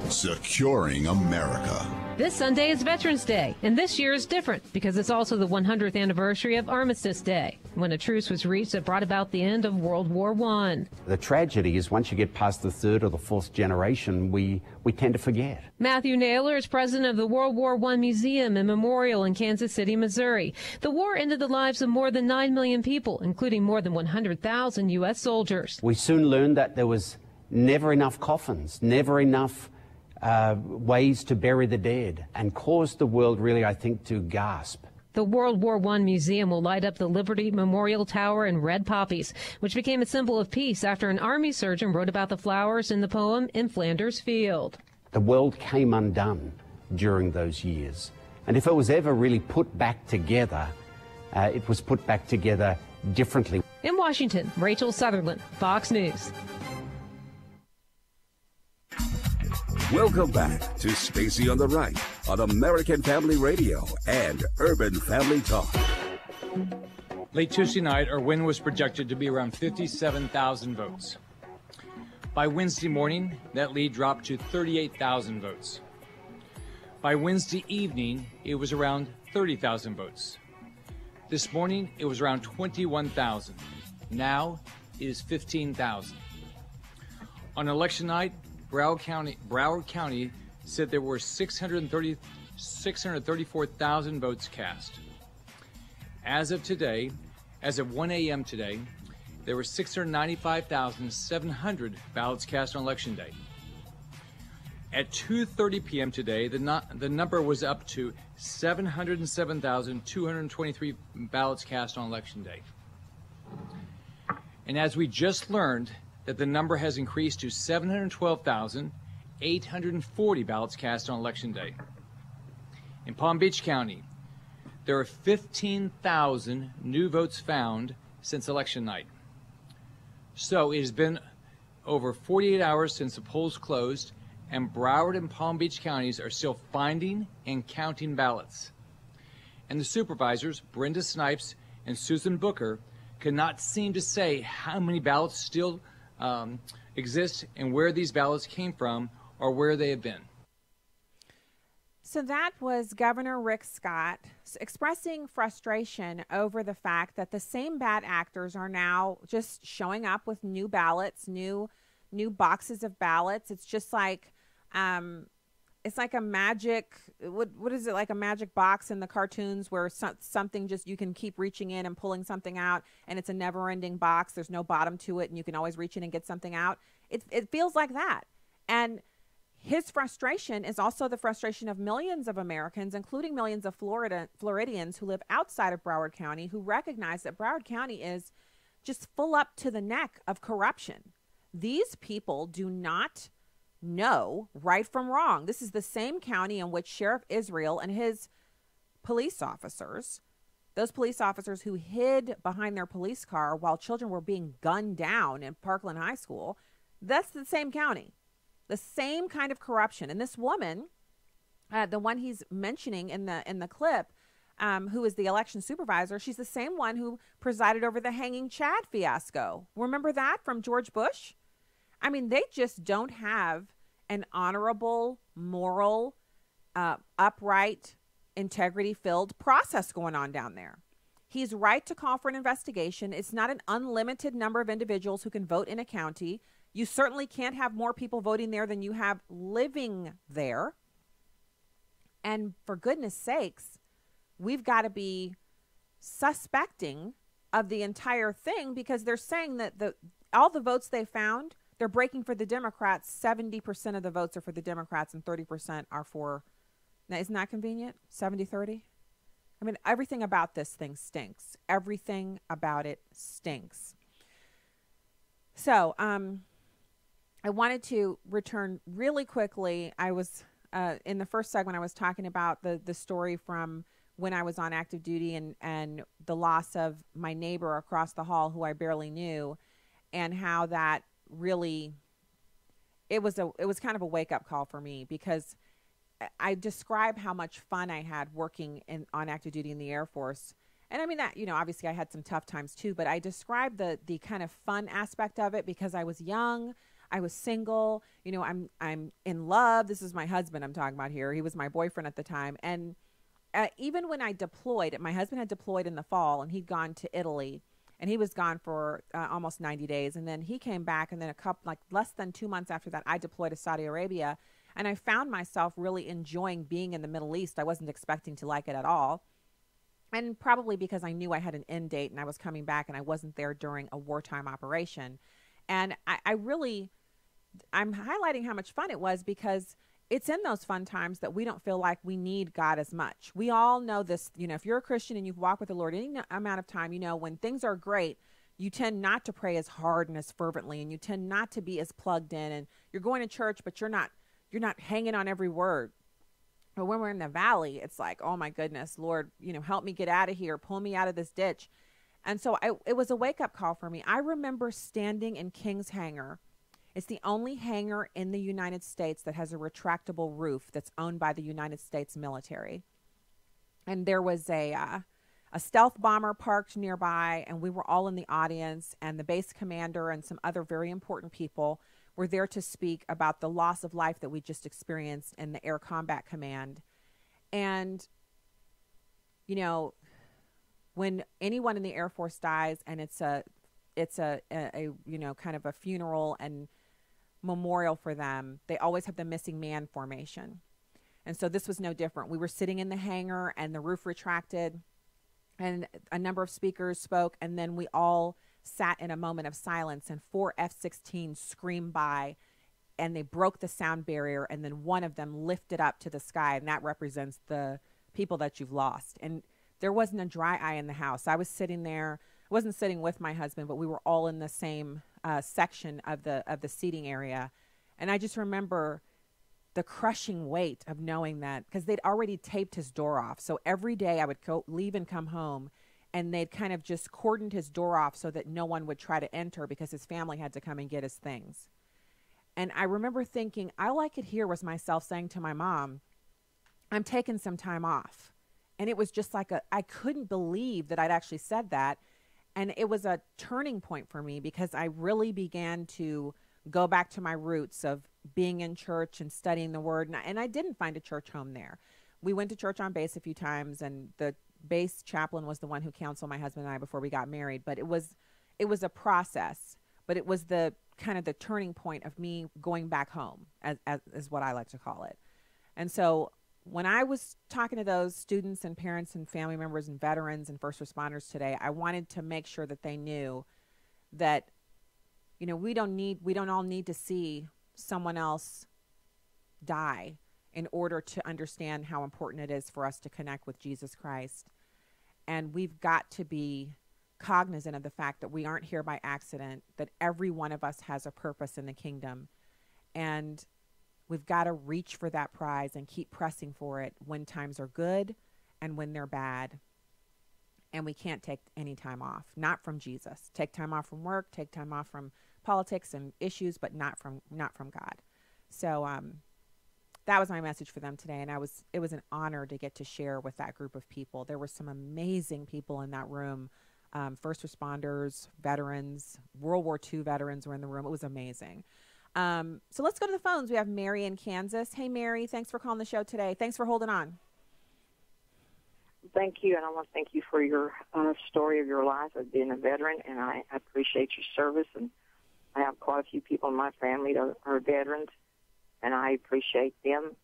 Securing America. This Sunday is Veterans Day, and this year is different because it's also the 100th anniversary of Armistice Day, when a truce was reached that brought about the end of World War I. The tragedy is once you get past the third or the fourth generation, we tend to forget. Matthew Naylor is president of the World War I Museum and Memorial in Kansas City, Missouri. The war ended the lives of more than 9 million people, including more than 100,000 U.S. soldiers. We soon learned that there was never enough coffins, never enough ways to bury the dead, and caused the world really, I think, to gasp. The World War I Museum will light up the Liberty Memorial Tower in red poppies, which became a symbol of peace after an army surgeon wrote about the flowers in the poem In Flanders Field. The world came undone during those years, and if it was ever really put back together, it was put back together differently. In Washington, Rachel Sutherland, Fox News. Welcome back to Stacy on the Right on American Family Radio and Urban Family Talk. Late Tuesday night, our win was projected to be around 57,000 votes. By Wednesday morning, that lead dropped to 38,000 votes. By Wednesday evening, it was around 30,000 votes. This morning, it was around 21,000. Now, it is 15,000. On election night, Broward County said there were 634,000 votes cast. As of 1 a.m. today, there were 695,700 ballots cast on Election Day. At 2:30 p.m. today, the number was up to 707,223 ballots cast on Election Day. And as we just learned, that the number has increased to 712,840 ballots cast on Election Day. In Palm Beach County, there are 15,000 new votes found since election night. So it has been over 48 hours since the polls closed, and Broward and Palm Beach counties are still finding and counting ballots. And the supervisors, Brenda Snipes and Susan Booker, could not seem to say how many ballots still exist and where these ballots came from or where they have been. So that was Governor Rick Scott expressing frustration over the fact that the same bad actors are now just showing up with new ballots, new boxes of ballots. It's just like it's like a magic, what is it, like a magic box in the cartoons where something just, you can keep reaching in and pulling something out, and it's a never-ending box. There's no bottom to it, and you can always reach in and get something out. It feels like that. And his frustration is also the frustration of millions of Americans, including millions of Floridians who live outside of Broward County, who recognize that Broward County is just full up to the neck of corruption. These people do not know right from wrong. This is the same county in which Sheriff Israel and his police officers, those police officers who hid behind their police car while children were being gunned down in Parkland High School, that's the same county. The same kind of corruption. And this woman, the one he's mentioning in the clip, who is the election supervisor, she's the same one who presided over the hanging Chad fiasco. Remember that from George Bush? I mean, they just don't have an honorable, moral upright, integrity-filled process going on down there. He's right to call for an investigation. It's not an unlimited number of individuals who can vote in a county. You certainly can't have more people voting there than you have living there. And for goodness sakes, we've got to be suspecting of the entire thing, because they're saying that all the votes they found, they're breaking for the Democrats. 70% of the votes are for the Democrats and 30% are for, now isn't that convenient? 70-30? I mean, everything about this thing stinks. Everything about it stinks. So I wanted to return really quickly. I was, in the first segment, I was talking about the story from when I was on active duty and the loss of my neighbor across the hall who I barely knew, and how that really, it was kind of a wake-up call for me, because I describe how much fun I had working on active duty in the Air Force. And I mean that, obviously I had some tough times too, but I described the kind of fun aspect of it because I was young, I was single, I'm in love. This is my husband I'm talking about here. He was my boyfriend at the time. And even when I deployed, my husband had deployed in the fall and he'd gone to Italy, and he was gone for almost 90 days. And then he came back, and then less than 2 months after that, I deployed to Saudi Arabia. And I found myself really enjoying being in the Middle East. I wasn't expecting to like it at all. And probably because I knew I had an end date and I was coming back and I wasn't there during a wartime operation. And I'm highlighting how much fun it was, because it's in those fun times that we don't feel like we need God as much. We all know this, if you're a Christian and you've walked with the Lord any amount of time, when things are great, you tend not to pray as hard and as fervently, and you tend not to be as plugged in, and you're going to church, but you're not hanging on every word. But when we're in the valley, it's like, oh my goodness, Lord, help me get out of here, pull me out of this ditch. And so it was a wake-up call for me. I remember standing in King's Hangar. It's the only hangar in the United States that has a retractable roof that's owned by the United States military. And there was a stealth bomber parked nearby, and we were all in the audience, and the base commander and some other very important people were there to speak about the loss of life that we just experienced in the Air Combat Command. And, when anyone in the Air Force dies and it's a kind of a funeral and memorial for them, they always have the missing man formation. And so this was no different. We were sitting in the hangar and the roof retracted and a number of speakers spoke, and then we all sat in a moment of silence, and 4 F-16s screamed by, and they broke the sound barrier, and then one of them lifted up to the sky, and that represents the people that you've lost. And there wasn't a dry eye in the house. I was sitting there. I wasn't sitting with my husband, but we were all in the same section of the seating area. And I just remember the crushing weight of knowing that, because they'd already taped his door off. So every day I would leave and come home, and they'd kind of just cordoned his door off so that no one would try to enter, because his family had to come and get his things. And I remember thinking, all I could hear was myself saying to my mom, I'm taking some time off. And it was just like I couldn't believe that I'd actually said that. And it was a turning point for me, because I really began to go back to my roots of being in church and studying the word. And I didn't find a church home there. We went to church on base a few times, and the base chaplain was the one who counseled my husband and I before we got married. But it was a process, but it was the kind of the turning point of me going back home, as what I like to call it. And so when I was talking to those students and parents and family members and veterans and first responders today, I wanted to make sure that they knew that, we don't all need to see someone else die in order to understand how important it is for us to connect with Jesus Christ. And we've got to be cognizant of the fact that we aren't here by accident, that every one of us has a purpose in the kingdom. And we've got to reach for that prize and keep pressing for it when times are good and when they're bad. And we can't take any time off, not from Jesus. Take time off from work, take time off from politics and issues, but not from God. So that was my message for them today. And it was an honor to get to share with that group of people. There were some amazing people in that room. First responders, veterans, World War II veterans were in the room. It was amazing. So let's go to the phones. We have Mary in Kansas. Hey, Mary, thanks for calling the show today. Thanks for holding on. Thank you, and I want to thank you for your story of your life of being a veteran, and I appreciate your service. And I have quite a few people in my family that are veterans, and I appreciate them.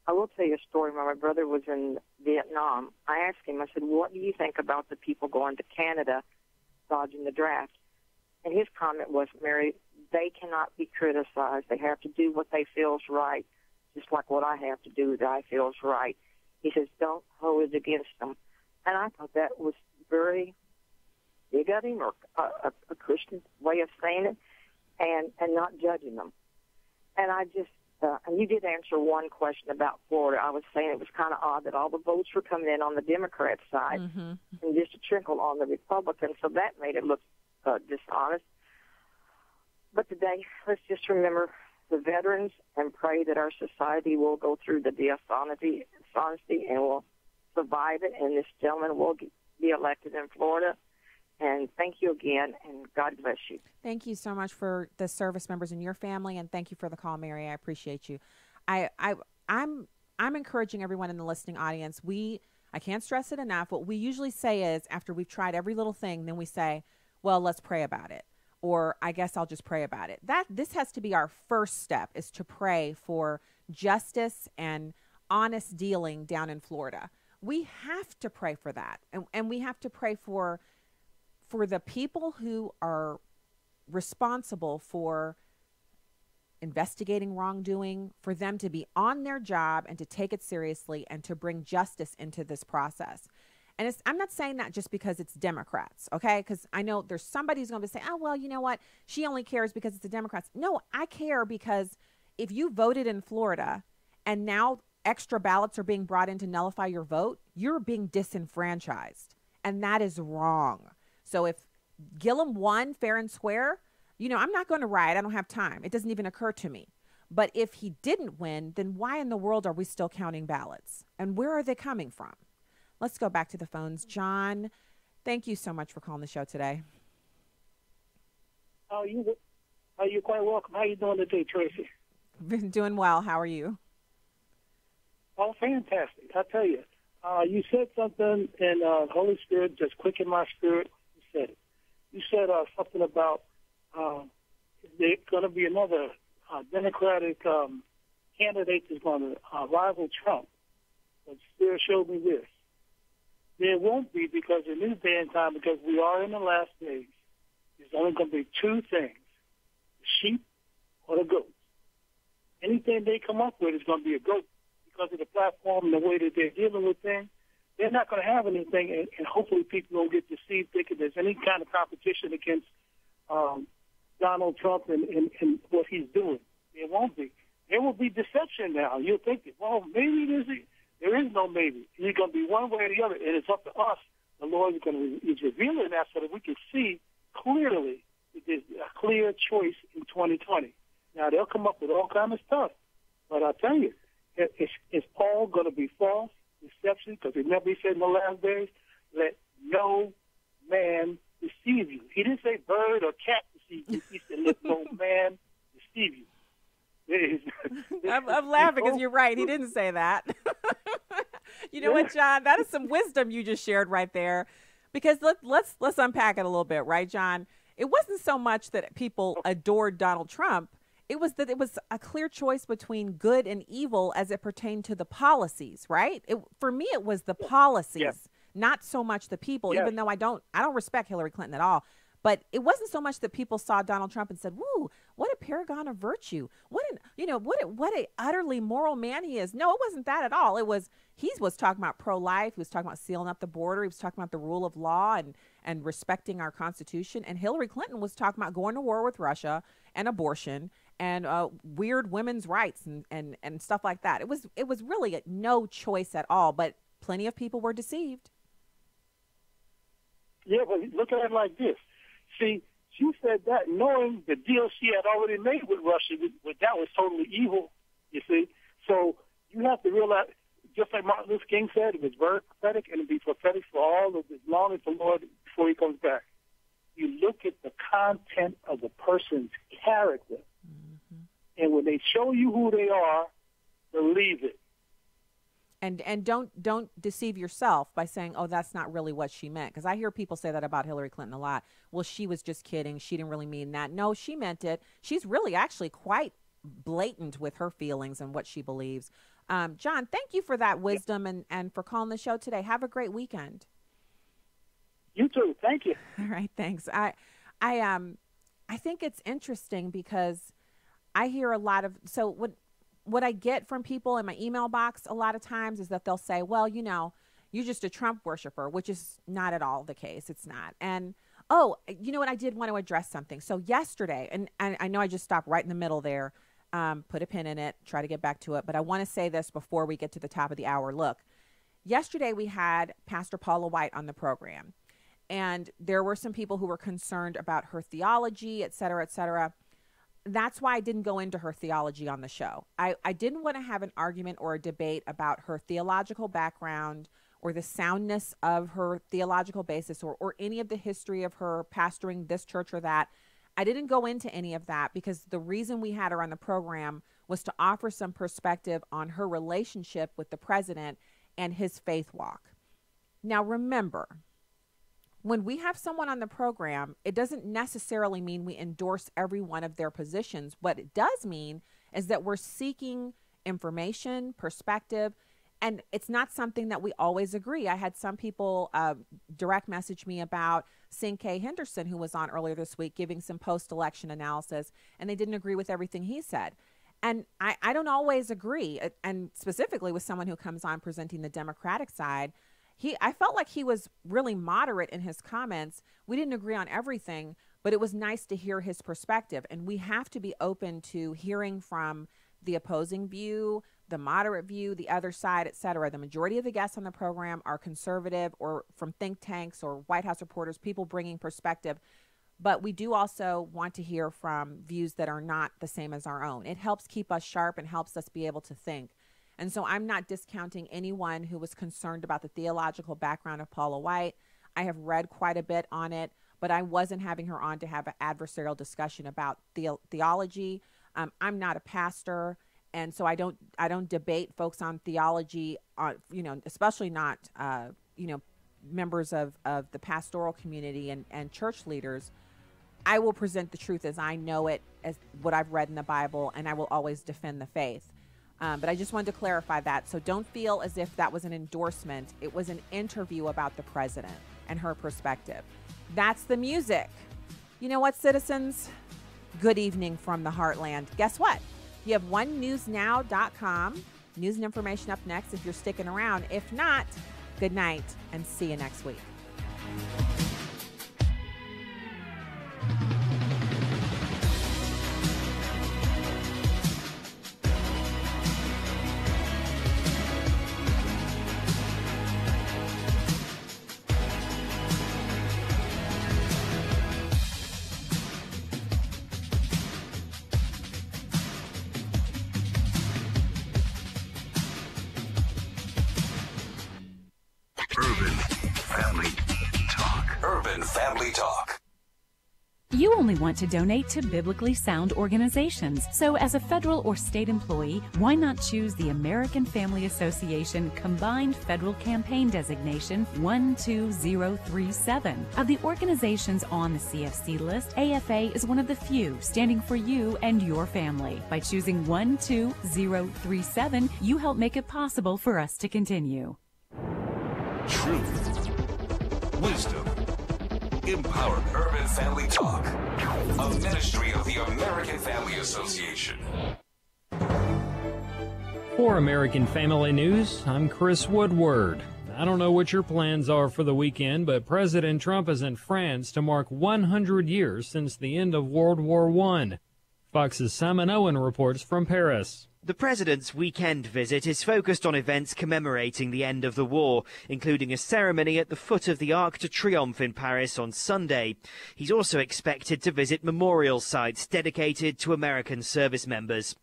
I will tell you a story. When my brother was in Vietnam, I asked him, I said, what do you think about the people going to Canada dodging the draft? And his comment was, Mary, they cannot be criticized. They have to do what they feel is right, just like what I have to do that I feel is right. He says, don't hold it against them. And I thought that was very big of him, or a Christian way of saying it, and not judging them. And I just, and you did answer one question about Florida. I was saying it was kind of odd that all the votes were coming in on the Democrat side and just a trickle on the Republican, so that made it look dishonest. But today, let's just remember the veterans and pray that our society will go through the dishonesty and will survive it, and this gentleman will be elected in Florida. And thank you again, and God bless you. Thank you so much for the service members in your family, and thank you for the call, Mary. I appreciate you. I'm encouraging everyone in the listening audience. I can't stress it enough. What we usually say is, after we've tried every little thing, then we say, well, let's pray about it. Or I guess I'll just pray about it. This has to be our first step, is to pray for justice and honest dealing down in Florida. We have to pray for that. And we have to pray for the people who are responsible for investigating wrongdoing, for them to be on their job and to take it seriously and to bring justice into this process. And I'm not saying that just because it's Democrats, okay? Because I know there's somebody who's going to say, oh, well, you know what? She only cares because it's the Democrats. No, I care because if you voted in Florida and now extra ballots are being brought in to nullify your vote, you're being disenfranchised. And that is wrong. So if Gillum won fair and square, I'm not going to riot. I don't have time. It doesn't even occur to me. But if he didn't win, then why in the world are we still counting ballots? And where are they coming from? Let's go back to the phones. John, thank you so much for calling the show today. You're quite welcome. How you doing today, Tracy? Been doing well. How are you? Oh, fantastic. I tell you, you said something, and the Holy Spirit just quickened my spirit. You said it. You said something about there's going to be another Democratic candidate that's going to rival Trump. But Spirit showed me this. There won't be, because in this day and time, because we are in the last days, there's only going to be two things, the sheep or the goats. Anything they come up with is going to be a goat because of the platform and the way that they're dealing with things. They're not going to have anything, and hopefully people don't get deceived thinking there's any kind of competition against Donald Trump and what he's doing. There won't be. There will be deception now. You'll think, well, maybe there is no maybe. It's going to be one way or the other, and it's up to us. The Lord is revealing that so that we can see clearly that there's a clear choice in 2020. Now, they'll come up with all kinds of stuff, but I tell you, it's all going to be false deception, because remember he said in the last days, let no man deceive you. He didn't say bird or cat deceive you. He said let no man deceive you. I'm laughing because you're right. He didn't say that. You know what, John? That is some wisdom you just shared right there. Because let's unpack it a little bit, right, John? It wasn't so much that people adored Donald Trump. It was that it was a clear choice between good and evil as it pertained to the policies, right? For me, it was the policies, not so much the people, even though I don't respect Hillary Clinton at all. But it wasn't so much that people saw Donald Trump and said, "Woo, what a paragon of virtue! What a utterly moral man he is." No, it wasn't that at all. It was he was talking about pro-life. He was talking about sealing up the border. He was talking about the rule of law and respecting our Constitution. And Hillary Clinton was talking about going to war with Russia and abortion and weird women's rights and stuff like that. It was really no choice at all. But plenty of people were deceived. Yeah, but look at it like this. See, she said that knowing the deal she had already made with Russia, that was totally evil, you see. So you have to realize, just like Martin Luther King said, it was very prophetic, and it'll be prophetic for all of as long as the Lord before he comes back. You look at the content of the person's character, And when they show you who they are, believe it. And don't deceive yourself by saying, oh, that's not really what she meant. Because I hear people say that about Hillary Clinton a lot. Well, she was just kidding. She didn't really mean that. No, she meant it. She's really actually quite blatant with her feelings and what she believes. John, thank you for that wisdom and for calling the show today. Have a great weekend. You too. Thank you. All right, thanks. I think it's interesting because I hear a lot of, so what I get from people in my email box a lot of times is that they'll say, well, you know, you're just a Trump worshiper, which is not at all the case. It's not. And, oh, you know what? I did want to address something. So yesterday, and I know I just stopped right in the middle there, put a pin in it, try to get back to it. But I want to say this before we get to the top of the hour. Look, yesterday we had Pastor Paula White on the program, and there were some people who were concerned about her theology, et cetera, et cetera. That's why I didn't go into her theology on the show. I didn't want to have an argument or a debate about her theological background or the soundness of her theological basis or any of the history of her pastoring this church or that. I didn't go into any of that because the reason we had her on the program was to offer some perspective on her relationship with the president and his faith walk. Now, remember, when we have someone on the program, it doesn't necessarily mean we endorse every one of their positions. What it does mean is that we're seeking information, perspective, and it's not something that we always agree. I had some people direct message me about Sing K. Henderson, who was on earlier this week, giving some post-election analysis, and they didn't agree with everything he said. And I don't always agree, and specifically with someone who comes on presenting the Democratic side. I felt like he was really moderate in his comments. We didn't agree on everything, but it was nice to hear his perspective. And we have to be open to hearing from the opposing view, the moderate view, the other side, et cetera. The majority of the guests on the program are conservative or from think tanks or White House reporters, people bringing perspective. But we do also want to hear from views that are not the same as our own. It helps keep us sharp and helps us be able to think. And so I'm not discounting anyone who was concerned about the theological background of Paula White. I have read quite a bit on it, but I wasn't having her on to have an adversarial discussion about theology. I'm not a pastor, and so I don't debate folks on theology, especially not members of the pastoral community and church leaders. I will present the truth as I know it, as what I've read in the Bible, and I will always defend the faith. But I just wanted to clarify that. So don't feel as if that was an endorsement. It was an interview about the president and her perspective. That's the music. You know what, citizens? Good evening from the heartland. Guess what? You have onenewsnow.com. News and information up next if you're sticking around. If not, good night and see you next week. You only want to donate to biblically sound organizations. So as a federal or state employee, why not choose the American Family Association Combined Federal Campaign Designation 12037? Of the organizations on the CFC list, AFA is one of the few standing for you and your family. By choosing 12037, you help make it possible for us to continue. Truth, wisdom, empowerment. Urban Family Talk, a ministry of the American Family Association. For American Family News, I'm Chris Woodward. I don't know what your plans are for the weekend, but President Trump is in France to mark 100 years since the end of World War I. Fox's Simon Owen reports from Paris. The president's weekend visit is focused on events commemorating the end of the war, including a ceremony at the foot of the Arc de Triomphe in Paris on Sunday. He's also expected to visit memorial sites dedicated to American service members.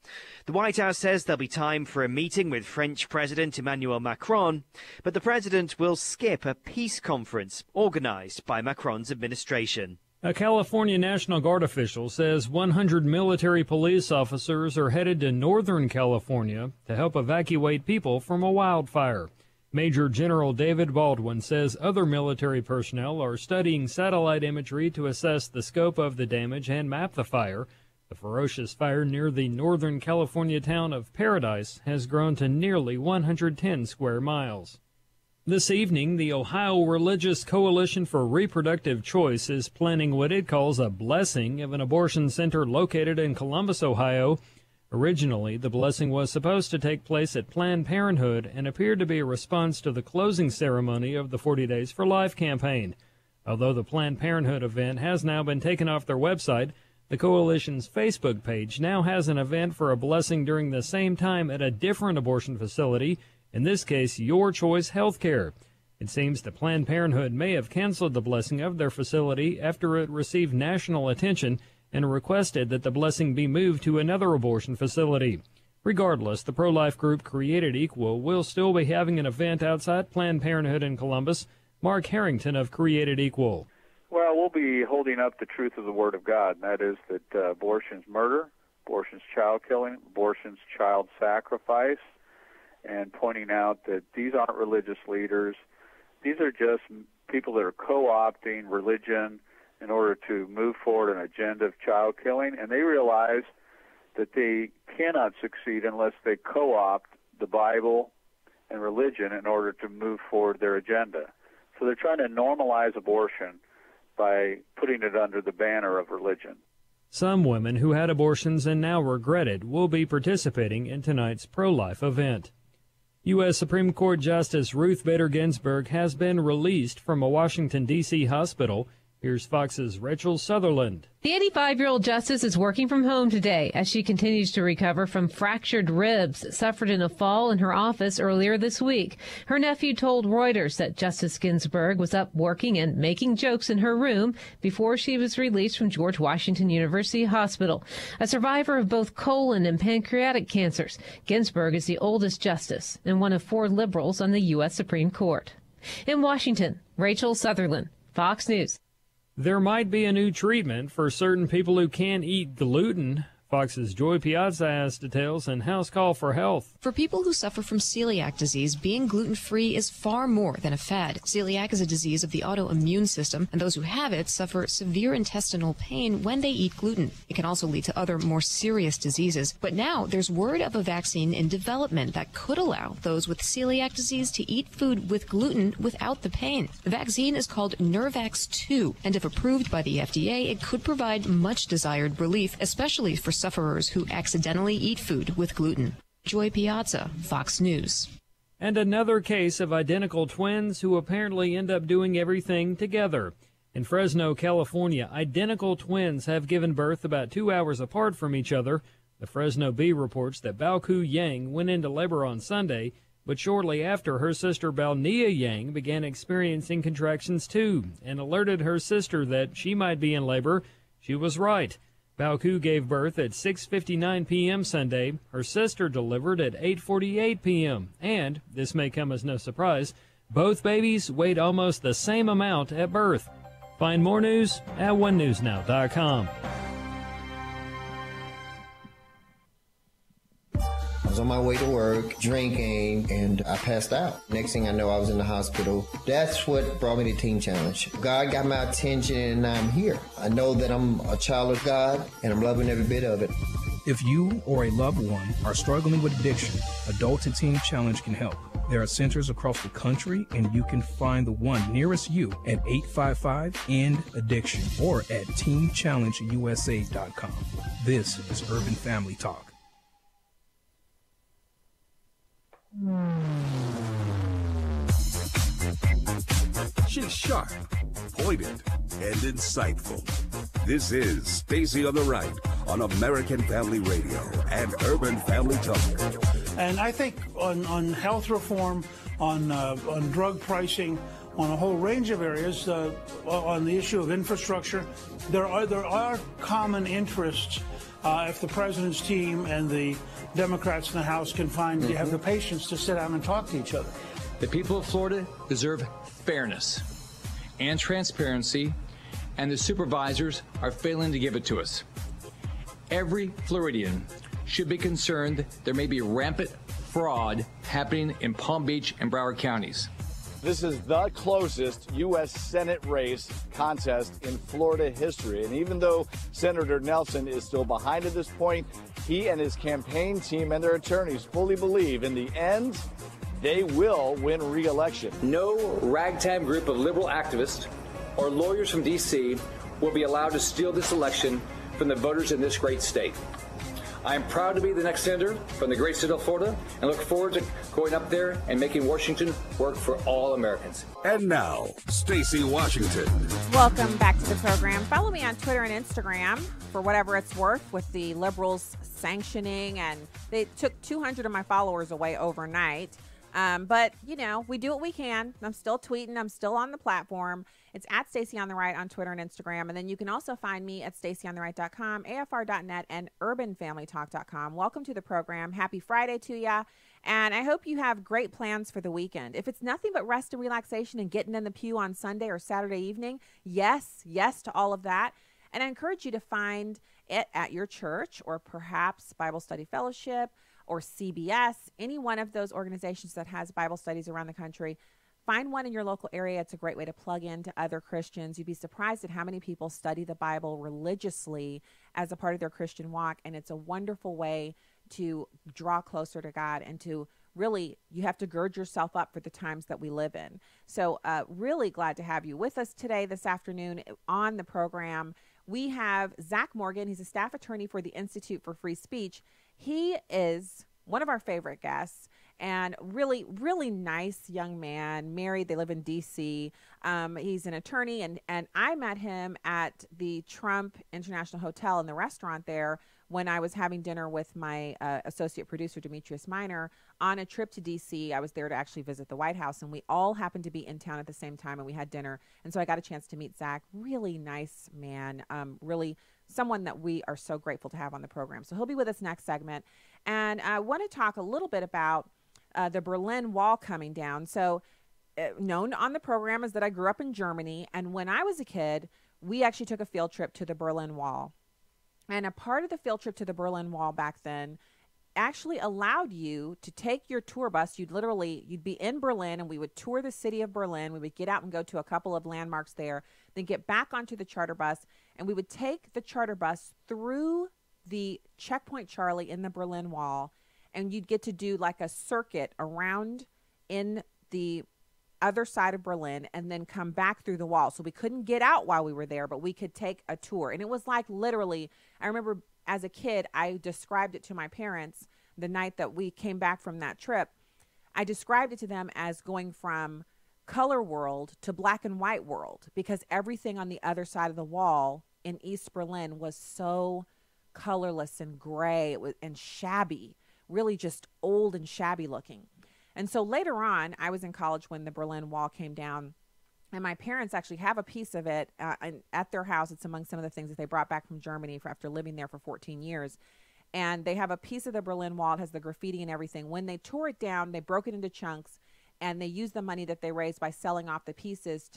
The White House says there'll be time for a meeting with French President Emmanuel Macron, but the president will skip a peace conference organized by Macron's administration. A California National Guard official says 100 military police officers are headed to Northern California to help evacuate people from a wildfire. Major General David Baldwin says other military personnel are studying satellite imagery to assess the scope of the damage and map the fire. The ferocious fire near the Northern California town of Paradise has grown to nearly 110 square miles. This evening, the Ohio Religious Coalition for Reproductive Choice is planning what it calls a blessing of an abortion center located in Columbus, Ohio. Originally, the blessing was supposed to take place at Planned Parenthood and appeared to be a response to the closing ceremony of the 40 Days for Life campaign. Although the Planned Parenthood event has now been taken off their website, the coalition's Facebook page now has an event for a blessing during the same time at a different abortion facility, in this case, Your Choice Healthcare. It seems that Planned Parenthood may have canceled the blessing of their facility after it received national attention and requested that the blessing be moved to another abortion facility. Regardless, the pro-life group Created Equal will still be having an event outside Planned Parenthood in Columbus. Mark Harrington of Created Equal. Well, we'll be holding up the truth of the Word of God, and that is that abortion's murder, abortion's child killing, abortion's child sacrifice, and pointing out that these aren't religious leaders. These are just people that are co-opting religion in order to move forward an agenda of child killing, and they realize that they cannot succeed unless they co-opt the Bible and religion in order to move forward their agenda. So they're trying to normalize abortion by putting it under the banner of religion. Some women who had abortions and now regret it will be participating in tonight's pro-life event. U.S. Supreme Court Justice Ruth Bader Ginsburg has been released from a Washington, D.C. hospital. Here's Fox's Rachel Sutherland. The 85-year-old justice is working from home today as she continues to recover from fractured ribs suffered in a fall in her office earlier this week. Her nephew told Reuters that Justice Ginsburg was up working and making jokes in her room before she was released from George Washington University Hospital. A survivor of both colon and pancreatic cancers, Ginsburg is the oldest justice and one of 4 liberals on the U.S. Supreme Court. In Washington, Rachel Sutherland, Fox News. There might be a new treatment for certain people who can't eat gluten. Fox's Joy Piazza has details and House Call for Health. For people who suffer from celiac disease, being gluten-free is far more than a fad. Celiac is a disease of the autoimmune system, and those who have it suffer severe intestinal pain when they eat gluten. It can also lead to other more serious diseases. But now there's word of a vaccine in development that could allow those with celiac disease to eat food with gluten without the pain. The vaccine is called Nurvax 2, and if approved by the FDA, it could provide much desired relief, especially for sufferers who accidentally eat food with gluten. Joy Piazza, Fox News. And another case of identical twins who apparently end up doing everything together. In Fresno, California, identical twins have given birth about 2 hours apart from each other. The Fresno Bee reports that Baoku Yang went into labor on Sunday, but shortly after, her sister Balnia Yang began experiencing contractions too and alerted her sister that she might be in labor. She was right. Baoku gave birth at 6:59 p.m. Sunday. Her sister delivered at 8:48 p.m. And, this may come as no surprise, both babies weighed almost the same amount at birth. Find more news at onenewsnow.com. I was on my way to work, drinking, and I passed out. Next thing I know, I was in the hospital. That's what brought me to Teen Challenge. God got my attention, and I'm here. I know that I'm a child of God, and I'm loving every bit of it. If you or a loved one are struggling with addiction, Adult and Teen Challenge can help. There are centers across the country, and you can find the one nearest you at 855-END-ADDICTION or at teenchallengeusa.com. This is Urban Family Talk. She's sharp, pointed, and insightful. This is Stacy on the Right on American Family Radio and Urban Family Talk. And I think on health reform, on drug pricing, on a whole range of areas, on the issue of infrastructure, there are common interests. If the president's team and the Democrats in the House can find have the patience to sit down and talk to each other. The people of Florida deserve fairness and transparency and the supervisors are failing to give it to us. Every Floridian should be concerned there may be rampant fraud happening in Palm Beach and Broward counties. This is the closest U.S. Senate race contest in Florida history. And even though Senator Nelson is still behind at this point, he and his campaign team and their attorneys fully believe in the end, they will win re-election. No ragtag group of liberal activists or lawyers from D.C. will be allowed to steal this election from the voters in this great state. I am proud to be the next senator from the great state of Florida and look forward to going up there and making Washington work for all Americans. And now, Stacey Washington. Welcome back to the program. Follow me on Twitter and Instagram for whatever it's worth with the liberals sanctioning, and they took 200 of my followers away overnight. But, you know, we do what we can. I'm still tweeting. I'm still on the platform. It's at Stacey on the Right on Twitter and Instagram. And then you can also find me at StaceyOnTheRight.com, AFR.net, and UrbanFamilyTalk.com. Welcome to the program. Happy Friday to ya. And I hope you have great plans for the weekend. If it's nothing but rest and relaxation and getting in the pew on Sunday or Saturday evening, yes to all of that. And I encourage you to find it at your church or perhaps Bible Study Fellowship or CBS, any one of those organizations that has Bible studies around the country. Find one in your local area. It's a great way to plug into other Christians. You'd be surprised at how many people study the Bible religiously as a part of their Christian walk, and it's a wonderful way to draw closer to God and to really, you have to gird yourself up for the times that we live in. So really glad to have you with us today, this afternoon on the program. We have Zach Morgan. He's a staff attorney for the Institute for Free Speech. He is one of our favorite guests and really, really nice young man, married. They live in D.C. He's an attorney, and I met him at the Trump International Hotel in the restaurant there when I was having dinner with my associate producer, Demetrius Minor, on a trip to D.C. I was there to actually visit the White House, and we all happened to be in town at the same time, and we had dinner. And so I got a chance to meet Zach. Really nice man, really someone that we are so grateful to have on the program. So he'll be with us next segment. And I want to talk a little bit about the Berlin Wall coming down. So known on the program is that I grew up in Germany. And when I was a kid, we actually took a field trip to the Berlin Wall. And a part of the field trip to the Berlin Wall back then actually allowed you to take your tour bus. You'd be in Berlin, and we would tour the city of Berlin. We would get out and go to a couple of landmarks there, then get back onto the charter bus, and we would take the charter bus through the Checkpoint Charlie in the Berlin Wall, and you'd get to do like a circuit around in the other side of Berlin and then come back through the wall. So we couldn't get out while we were there, but we could take a tour. And it was like literally, I remember as a kid, I described it to my parents the night that we came back from that trip. I described it to them as going from color world to black and white world, because everything on the other side of the wall in East Berlin was so colorless and gray and shabby, really just old and shabby looking. And so later on, I was in college when the Berlin Wall came down, and my parents actually have a piece of it at their house. It's among some of the things that they brought back from Germany after living there for 14 years. And they have a piece of the Berlin Wall. It has the graffiti and everything. When they tore it down, they broke it into chunks, and they used the money that they raised by selling off the pieces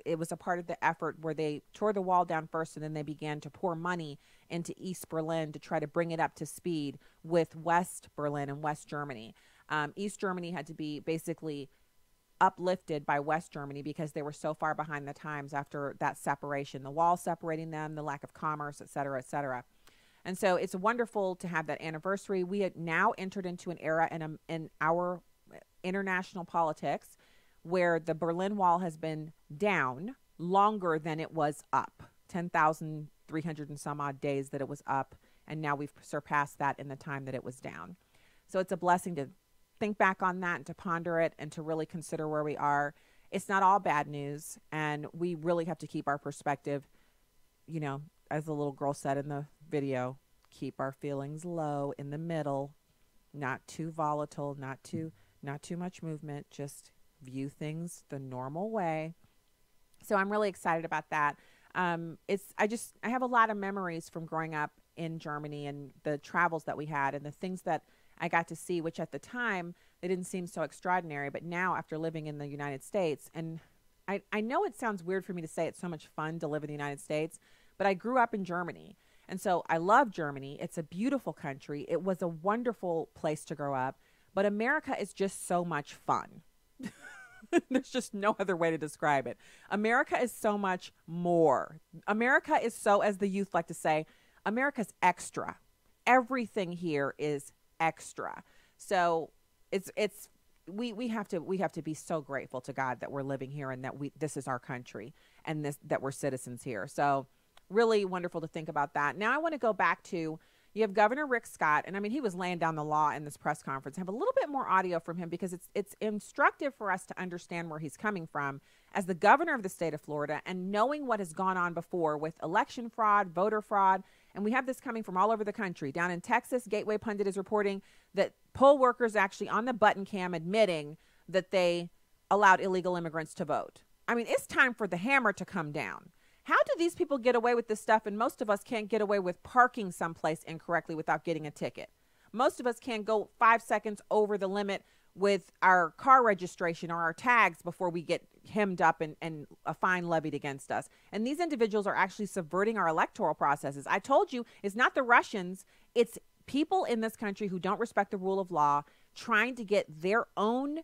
it was a part of the effort where they tore the wall down first, and then they began to pour money into East Berlin to try to bring it up to speed with West Berlin and West Germany. East Germany had to be basically uplifted by West Germany because they were so far behind the times after that separation, the wall separating them, the lack of commerce, et cetera, et cetera. And so it's wonderful to have that anniversary. We had now entered into an era in our international politics where the Berlin Wall has been down longer than it was up, 10,300 and some odd days that it was up, and now we've surpassed that in the time that it was down. So it's a blessing to think back on that and to ponder it and to really consider where we are. It's not all bad news, and we really have to keep our perspective, you know, as the little girl said in the video, keep our feelings low in the middle, not too volatile, not too much movement, just view things the normal way. So I'm really excited about that. I have a lot of memories from growing up in Germany and the travels that we had and the things that I got to see, which at the time, they didn't seem so extraordinary. But now, after living in the United States, and I know it sounds weird for me to say it's so much fun to live in the United States, but I grew up in Germany. And so I love Germany. It's a beautiful country. It was a wonderful place to grow up. But America is just so much fun. There's just no other way to describe it. America is so much more. America is so, as the youth like to say, America's extra. Everything here is extra. So we have to be so grateful to God that we're living here and that this is our country and that we're citizens here. So really wonderful to think about that. Now I want to go back to, you have Governor Rick Scott, and I mean, he was laying down the law in this press conference. I have a little bit more audio from him because it's instructive for us to understand where he's coming from as the governor of the state of Florida and knowing what has gone on before with election fraud, voter fraud. And we have this coming from all over the country. Down in Texas, Gateway Pundit is reporting that poll workers actually on the button cam admitting that they allowed illegal immigrants to vote. I mean, it's time for the hammer to come down. How do these people get away with this stuff? And most of us can't get away with parking someplace incorrectly without getting a ticket. Most of us can't go 5 seconds over the limit with our car registration or our tags before we get hemmed up and a fine levied against us. And these individuals are actually subverting our electoral processes. I told you, it's not the Russians, it's people in this country who don't respect the rule of law trying to get their own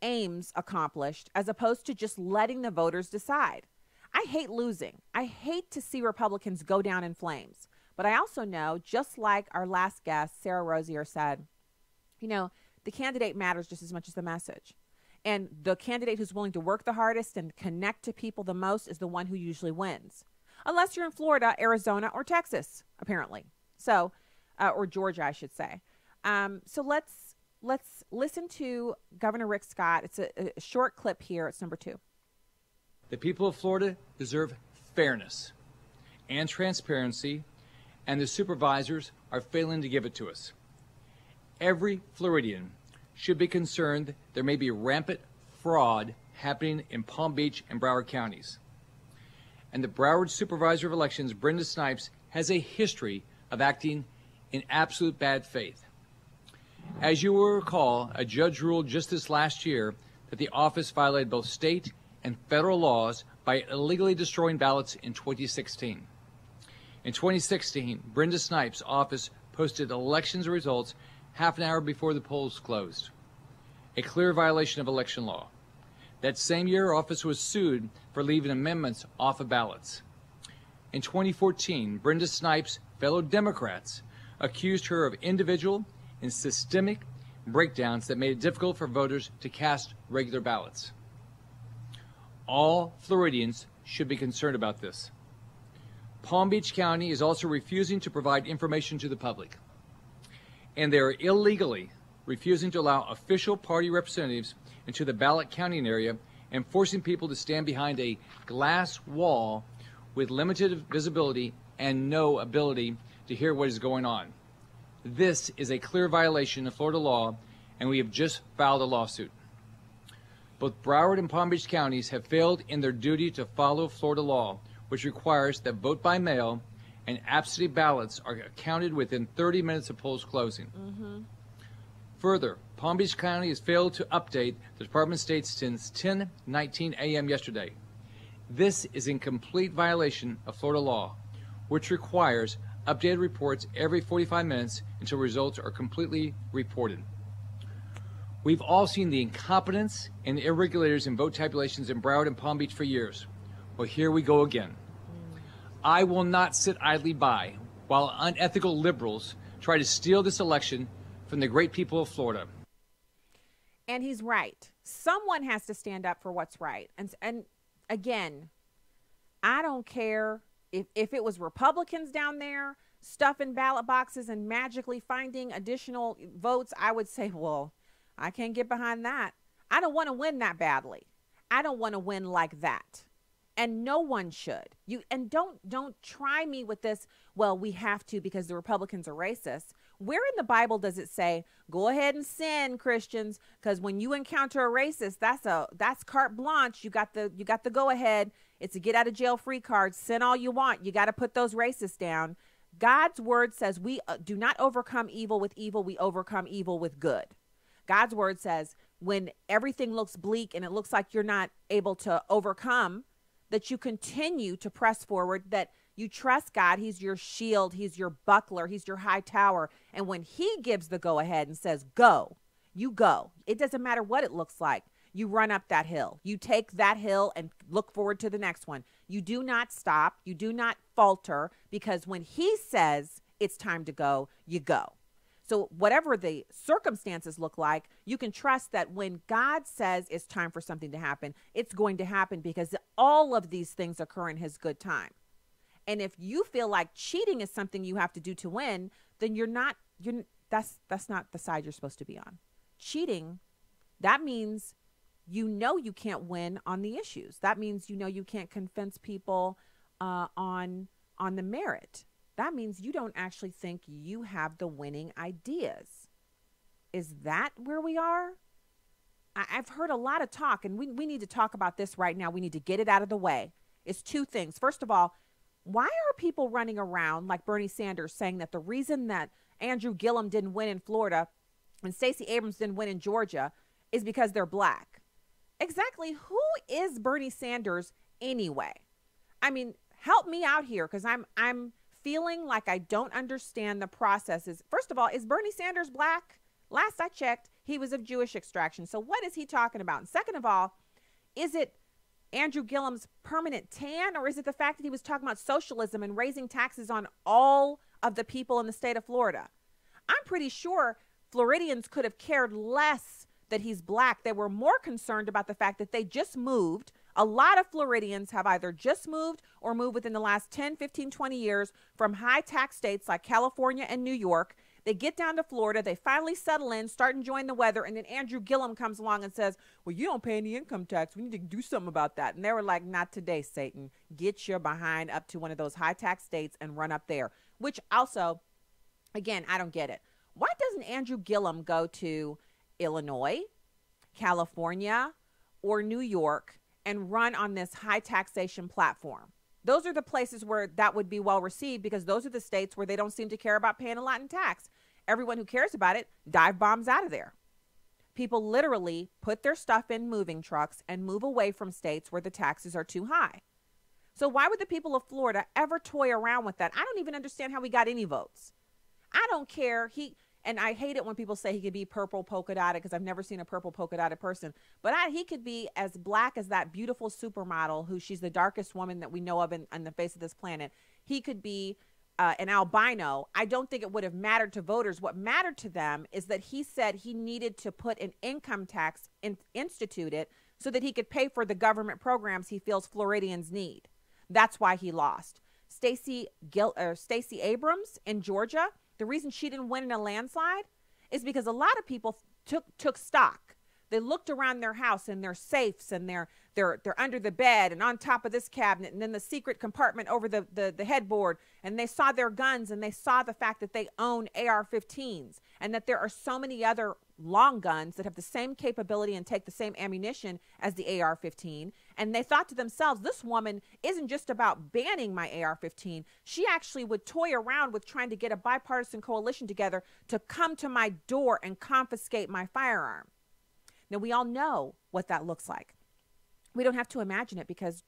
aims accomplished as opposed to just letting the voters decide. I hate losing. I hate to see Republicans go down in flames. But I also know, just like our last guest, Sarah Rosier, said, you know, the candidate matters just as much as the message. And the candidate who's willing to work the hardest and connect to people the most is the one who usually wins. Unless you're in Florida, Arizona, or Texas, apparently. So, or Georgia, I should say. So let's listen to Governor Rick Scott. It's a short clip here. It's number 2. The people of Florida deserve fairness and transparency, and the supervisors are failing to give it to us. Every Floridian should be concerned there may be rampant fraud happening in Palm Beach and Broward counties. And the Broward Supervisor of Elections, Brenda Snipes, has a history of acting in absolute bad faith. As you will recall, a judge ruled just this last year that the office violated both state and federal laws by illegally destroying ballots in 2016. In 2016, Brenda Snipes' office posted elections results half an hour before the polls closed, a clear violation of election law. That same year, her office was sued for leaving amendments off of ballots. In 2014, Brenda Snipes' fellow Democrats accused her of individual and systemic breakdowns that made it difficult for voters to cast regular ballots. All Floridians should be concerned about this. Palm Beach County is also refusing to provide information to the public, and they are illegally refusing to allow official party representatives into the ballot counting area and forcing people to stand behind a glass wall with limited visibility and no ability to hear what is going on. This is a clear violation of Florida law, and we have just filed a lawsuit. Both Broward and Palm Beach counties have failed in their duty to follow Florida law, which requires that vote by mail and absentee ballots are counted within 30 minutes of polls closing. Further, Palm Beach County has failed to update the Department of State since 10:19 a.m. yesterday. This is in complete violation of Florida law, which requires updated reports every 45 minutes until results are completely reported. We've all seen the incompetence and irregularities in vote tabulations in Broward and Palm Beach for years. Well, here we go again. I will not sit idly by while unethical liberals try to steal this election from the great people of Florida. And he's right. Someone has to stand up for what's right. And again, I don't care if it was Republicans down there stuffing ballot boxes and magically finding additional votes. I would say, well, I can't get behind that. I don't want to win that badly. I don't want to win like that. And no one should. Don't try me with this, well, we have to because the Republicans are racist. Where in the Bible does it say, go ahead and sin, Christians, because when you encounter a racist, that's carte blanche. You got the go ahead. It's a get out of jail free card. Sin all you want. You got to put those racists down. God's word says we do not overcome evil with evil. We overcome evil with good. God's word says when everything looks bleak and it looks like you're not able to overcome, that you continue to press forward, that you trust God. He's your shield. He's your buckler. He's your high tower. And when he gives the go ahead and says, go, you go. It doesn't matter what it looks like. You run up that hill. You take that hill and look forward to the next one. You do not stop. You do not falter, because when he says it's time to go, you go. So whatever the circumstances look like, you can trust that when God says it's time for something to happen, it's going to happen, because all of these things occur in his good time. And if you feel like cheating is something you have to do to win, then that's not the side you're supposed to be on. Cheating, that means you know you can't win on the issues. That means you know you can't convince people on the merit. That means you don't actually think you have the winning ideas. Is that where we are? I've heard a lot of talk, and we need to talk about this right now. We need to get it out of the way. It's two things. First of all, why are people running around like Bernie Sanders saying that the reason that Andrew Gillum didn't win in Florida and Stacey Abrams didn't win in Georgia is because they're black? Exactly who is Bernie Sanders anyway? I mean, help me out here, because I'm feeling like I don't understand the processes. First of all, is Bernie Sanders black? Last I checked, he was of Jewish extraction. So what is he talking about? And second of all, is it Andrew Gillum's permanent tan, or is it the fact that he was talking about socialism and raising taxes on all of the people in the state of Florida? I'm pretty sure Floridians could have cared less that he's black. They were more concerned about the fact that they just moved. A lot of Floridians have either just moved or moved within the last 10, 15, 20 years from high tax states like California and New York. They get down to Florida, they finally settle in, start enjoying the weather, and then Andrew Gillum comes along and says, well, you don't pay any income tax. We need to do something about that. And they were like, not today, Satan. Get your behind up to one of those high tax states and run up there. Which also, again, I don't get it. Why doesn't Andrew Gillum go to Illinois, California, or New York and run on this high taxation platform? Those are the places where that would be well received, because those are the states where they don't seem to care about paying a lot in tax. Everyone who cares about it dive bombs out of there. People literally put their stuff in moving trucks and move away from states where the taxes are too high. So why would the people of Florida ever toy around with that? I don't even understand how we got any votes. I don't care. And I hate it when people say he could be purple polka dotted, because I've never seen a purple polka dotted person. But he could be as black as that beautiful supermodel who she's the darkest woman that we know of on the face of this planet. He could be an albino. I don't think it would have mattered to voters. What mattered to them is that he said he needed to put an income tax instituted so that he could pay for the government programs he feels Floridians need. That's why he lost. Stacey Abrams in Georgia, the reason she didn't win in a landslide is because a lot of people took stock. They looked around their house and their safes and they're under the bed and on top of this cabinet and then the secret compartment over the headboard, and they saw their guns and they saw the fact that they own AR-15s and that there are so many other long guns that have the same capability and take the same ammunition as the AR-15. And they thought to themselves, this woman isn't just about banning my AR-15. She actually would toy around with trying to get a bipartisan coalition together to come to my door and confiscate my firearm. Now, we all know what that looks like. We don't have to imagine it, because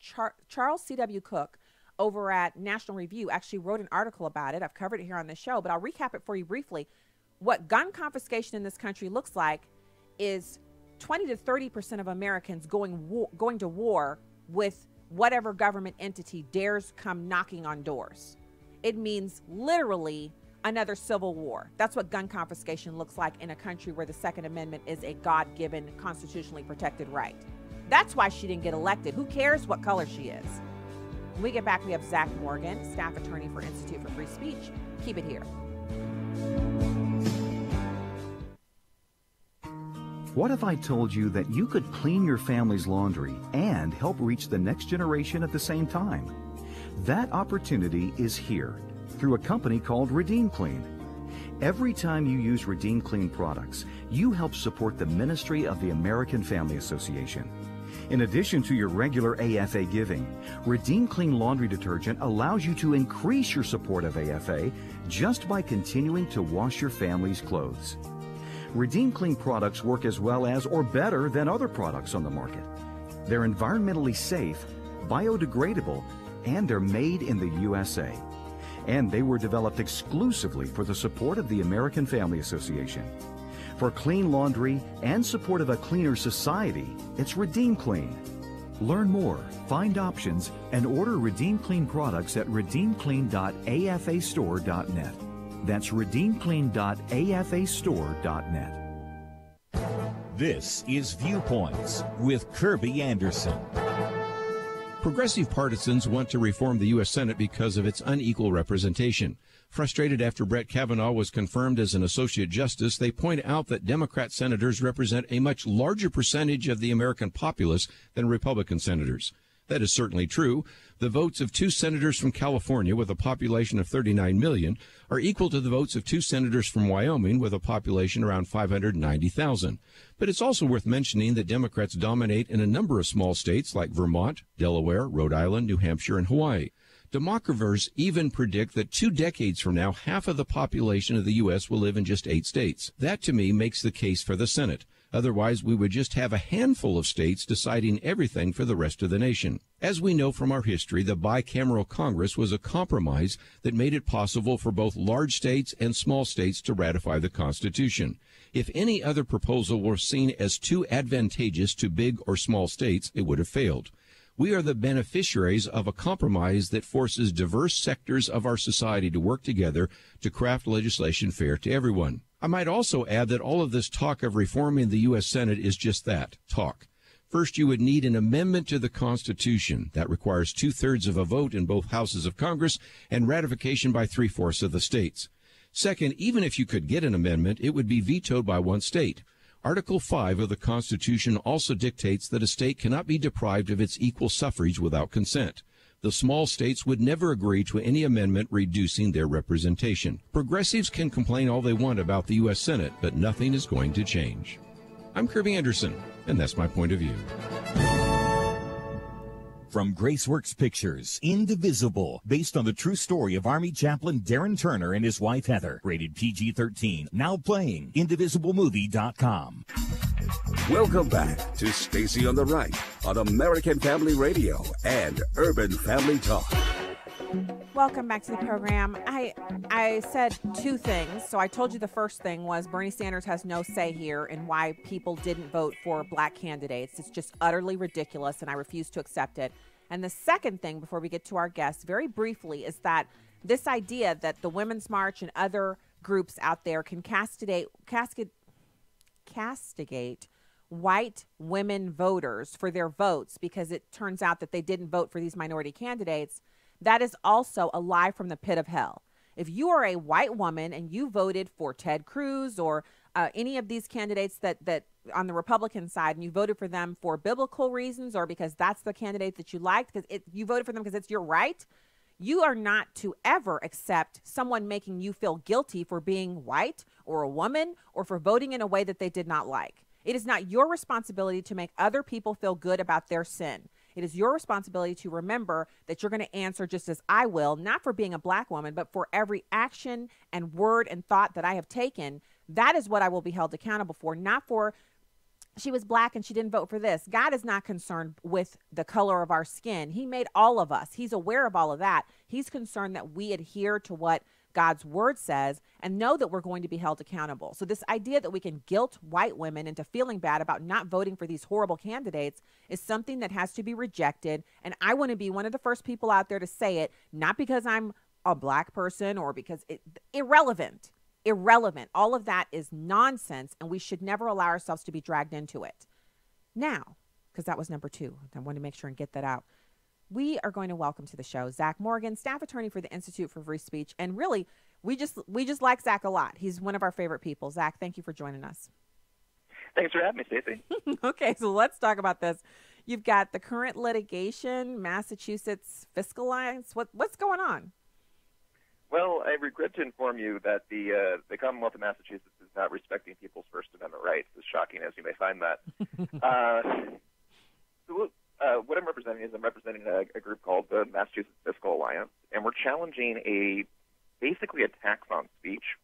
Charles C.W. Cook over at National Review actually wrote an article about it. I've covered it here on the show, but I'll recap it for you briefly. What gun confiscation in this country looks like is 20 to 30% of Americans going to war with whatever government entity dares come knocking on doors. It means literally another civil war. That's what gun confiscation looks like in a country where the Second Amendment is a God-given, constitutionally protected right. That's why she didn't get elected. Who cares what color she is? When we get back, we have Zach Morgan, staff attorney for Institute for Free Speech. Keep it here. What if I told you that you could clean your family's laundry and help reach the next generation at the same time? That opportunity is here through a company called Redeem Clean. Every time you use Redeem Clean products, you help support the ministry of the American Family Association. In addition to your regular AFA giving, Redeem Clean Laundry Detergent allows you to increase your support of AFA just by continuing to wash your family's clothes. Redeem Clean products work as well as or better than other products on the market. They're environmentally safe, biodegradable, and they're made in the USA. And they were developed exclusively for the support of the American Family Association. For clean laundry and support of a cleaner society, it's Redeem Clean. Learn more, find options, and order Redeem Clean products at redeemclean.afastore.net. That's redeemclean.afastore.net. This is Viewpoints with Kirby Anderson. Progressive partisans want to reform the U.S. Senate because of its unequal representation. Frustrated after Brett Kavanaugh was confirmed as an Associate Justice, they point out that Democrat senators represent a much larger percentage of the American populace than Republican senators. That is certainly true. The votes of 2 senators from California with a population of 39 million are equal to the votes of 2 senators from Wyoming with a population around 590,000. But it's also worth mentioning that Democrats dominate in a number of small states like Vermont, Delaware, Rhode Island, New Hampshire, and Hawaii. Demographers even predict that 2 decades from now, half of the population of the U.S. will live in just 8 states. That, to me, makes the case for the Senate. Otherwise, we would just have a handful of states deciding everything for the rest of the nation. As we know from our history, the bicameral Congress was a compromise that made it possible for both large states and small states to ratify the Constitution. If any other proposal were seen as too advantageous to big or small states, it would have failed. We are the beneficiaries of a compromise that forces diverse sectors of our society to work together to craft legislation fair to everyone. I might also add that all of this talk of reforming the U.S. Senate is just that, talk. First, you would need an amendment to the Constitution. That requires 2/3 of a vote in both houses of Congress and ratification by 3/4 of the states. Second, even if you could get an amendment, it would be vetoed by 1 state. Article 5 of the Constitution also dictates that a state cannot be deprived of its equal suffrage without consent. The small states would never agree to any amendment reducing their representation. Progressives can complain all they want about the U.S. Senate, but nothing is going to change. I'm Kirby Anderson, and that's my point of view. From Graceworks Pictures, Indivisible, based on the true story of Army Chaplain Darren Turner and his wife Heather. Rated PG-13. Now playing. IndivisibleMovie.com. Welcome back to Stacy on the Right on American Family Radio and Urban Family Talk. Welcome back to the program. I said 2 things. So I told you the first thing was Bernie Sanders has no say here in why people didn't vote for black candidates. It's just utterly ridiculous, and I refuse to accept it. And the second thing, before we get to our guests, very briefly, is that this idea that the Women's March and other groups out there can castigate white women voters for their votes because it turns out that they didn't vote for these minority candidates, that is also a lie from the pit of hell. If you are a white woman and you voted for Ted Cruz or any of these candidates that on the Republican side, and you voted for them for biblical reasons or because that's the candidate that you liked, because you voted for them because it's your right, you are not to ever accept someone making you feel guilty for being white or a woman or for voting in a way that they did not like. It is not your responsibility to make other people feel good about their sin. It is your responsibility to remember that you're going to answer just as I will, not for being a black woman, but for every action and word and thought that I have taken. That is what I will be held accountable for, not for she was black and she didn't vote for this. God is not concerned with the color of our skin. He made all of us. He's aware of all of that. He's concerned that we adhere to what God's word says and know that we're going to be held accountable. So this idea that we can guilt white women into feeling bad about not voting for these horrible candidates is something that has to be rejected. And I want to be one of the first people out there to say it, not because I'm a black person or because irrelevant. All of that is nonsense, and we should never allow ourselves to be dragged into it. Now, because that was number 2, I want to make sure and get that out. We are going to welcome to the show Zach Morgan, staff attorney for the Institute for Free Speech, and really, we just like Zach a lot. He's one of our favorite people. Zach, thank you for joining us. Thanks for having me, Stacey. Okay, so let's talk about this. You've got the current litigation, Massachusetts Fiscal Alliance. What's going on? Well, I regret to inform you that the Commonwealth of Massachusetts is not respecting people's First Amendment rights, as shocking as you may find that. What I'm representing is a group called the Massachusetts Fiscal Alliance, and we're challenging basically a tax on speech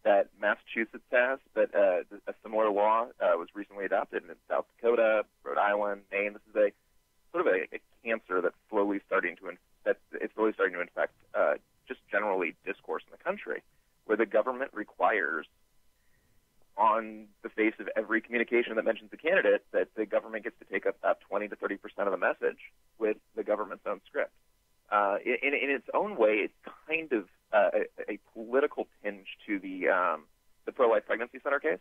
that Massachusetts has, but a similar law was recently adopted in South Dakota, Rhode Island, Maine. This is a sort of a cancer that's slowly starting to infect just generally discourse in the country, where the government requires, on the face of every communication that mentions the candidate, that the government gets to take up about 20 to 30% of the message with the government's own script. In its own way, it's kind of a political tinge to the pro-life pregnancy center case,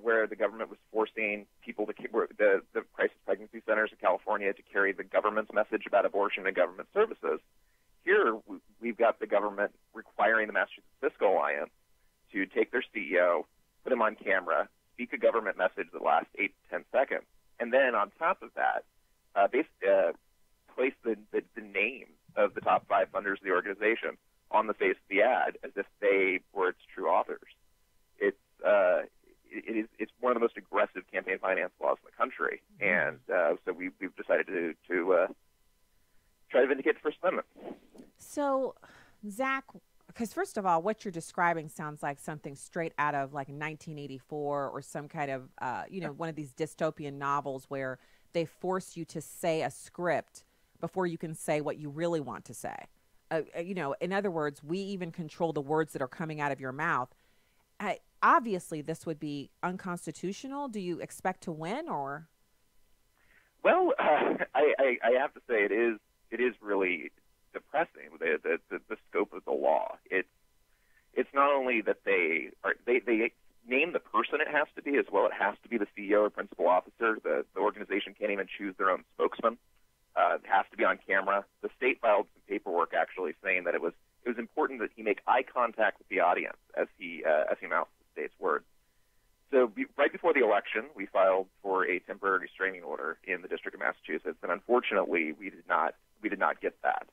where the government was forcing people the crisis pregnancy centers in California to carry the government's message about abortion and government services. Here, we've got the government requiring the Massachusetts Fiscal Alliance to take their CEO, put him on camera, speak a government message that lasts 8 to 10 seconds, and then on top of that, place the names of the top 5 funders of the organization on the face of the ad as if they were its true authors. It's one of the most aggressive campaign finance laws in the country, and so we've decided to try to vindicate the First Amendment. So, Zach, because first of all, what you're describing sounds like something straight out of like 1984 or some kind of one of these dystopian novels where they force you to say a script before you can say what you really want to say. In other words, we even control the words that are coming out of your mouth. Obviously, this would be unconstitutional. Do you expect to win, or? Well, I have to say it is really depressing, the scope of the law. It's not only that they name the person it has to be as well. It has to be the CEO or principal officer. The organization can't even choose their own spokesman. It has to be on camera. The state filed some paperwork actually saying that it was important that he make eye contact with the audience as he mounts the state's words. So right before the election, we filed for a temporary restraining order in the District of Massachusetts, and unfortunately, we did not get that.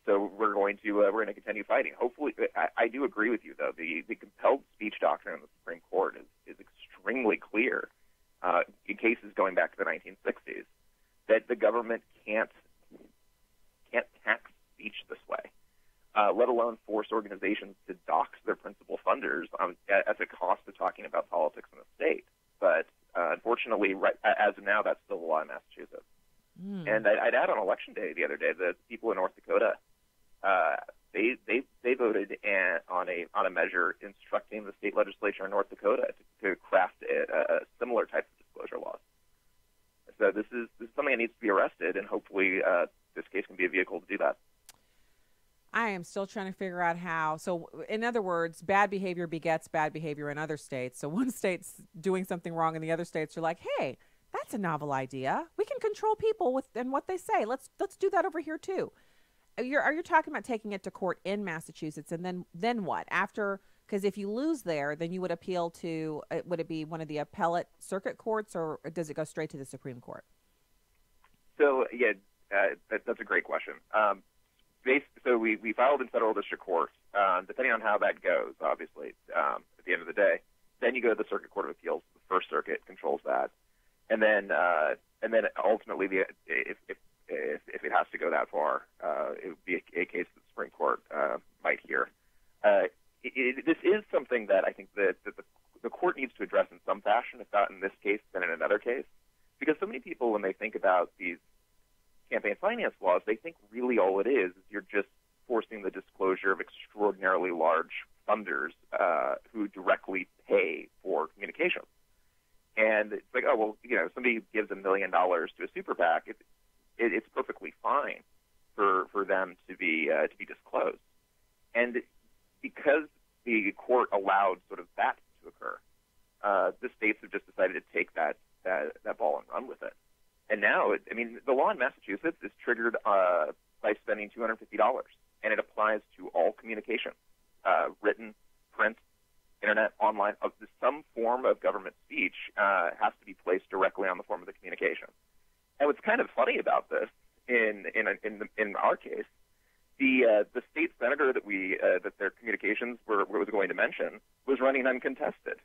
So we're going to continue fighting. Hopefully, I do agree with you though. The compelled speech doctrine in the Supreme Court is extremely clear in cases going back to the 1960s that the government can't tax speech this way, let alone force organizations to dox their principal funders at the cost of talking about politics in the state. But unfortunately, right as of now, that's still the law in Massachusetts. And I'd add on Election Day the other day, the people in North Dakota, they voted on a measure instructing the state legislature in North Dakota to craft a similar type of disclosure laws. So this is something that needs to be arrested, and hopefully this case can be a vehicle to do that. I am still trying to figure out how. So, in other words, bad behavior begets bad behavior in other states. So one state's doing something wrong, and the other states are like, "Hey, that's a novel idea. We can control people and what they say. Let's do that over here too." Are you talking about taking it to court in Massachusetts, and then what after? Because if you lose there, then you would appeal to, would it be one of the appellate circuit courts, or does it go straight to the Supreme Court? So, yeah, that's a great question. So we filed in federal district court. Depending on how that goes, obviously, at the end of the day, then you go to the Circuit Court of Appeals. The First Circuit controls that. And then ultimately, if it has to go that far, it would be a case that the Supreme Court might hear. This is something that I think that the court needs to address in some fashion, if not in this case, then in another case. Because so many people, when they think about these campaign finance laws, they think really all it is you're just forcing the disclosure of extraordinarily large funders who directly pay for communications. And it's like, oh, well, somebody gives $1 million to a super PAC, it's perfectly fine for them to be disclosed. And because the court allowed sort of that to occur, the states have just decided to take that ball and run with it. And now, the law in Massachusetts is triggered by spending $250, and it applies to all communication, written, print, internet, online. Some form of government speech has to be placed directly on the form of the communication. And what's kind of funny about this, in our case, the state senator that their communications was going to mention was running uncontested.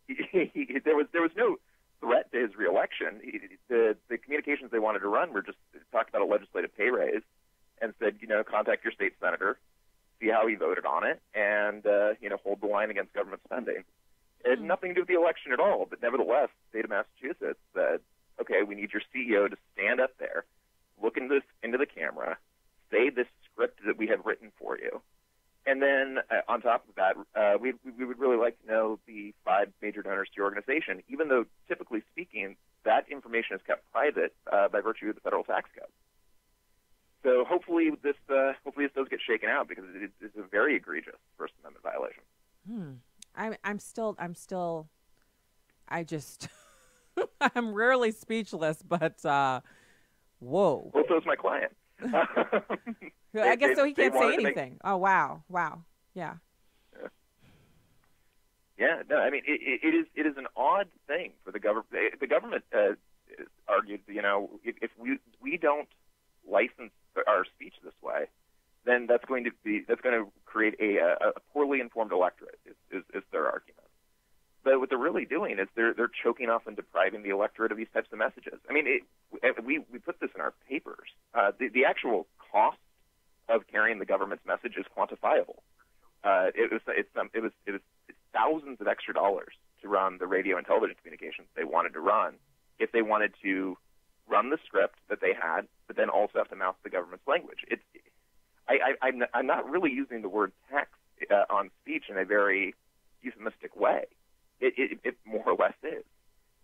There was no threat to his reelection. The communications they wanted to run were just talked about a legislative pay raise and said, contact your state senator, see how he voted on it, and hold the line against government spending. It had nothing to do with the election at all, but nevertheless, the state of Massachusetts said, okay, we need your CEO to stand up there, look into the camera, say this script that we have written for you. And then on top of that, we would really like to know the 5 major donors to your organization, even though typically speaking, that information is kept private by virtue of the federal tax code. So hopefully this does get shaken out, because it is a very egregious First Amendment violation. I'm rarely speechless, but whoa. Well, so's my client. I guess so he can't say anything. Oh, wow. Yeah. Yeah, no, I mean, it is an odd thing for the government. The government argued, if we don't license our speech this way, then that's going to create a poorly informed electorate. Is their argument. But what they're really doing is they're choking off and depriving the electorate of these types of messages. I mean, we put this in our papers. The actual cost of carrying the government's message is quantifiable. It's thousands of extra dollars to run the radio and television communications they wanted to run if they wanted to run the script that they had, but then also have to mouth the government's language. I'm not really using the word tax on speech in a very euphemistic way. It more or less is,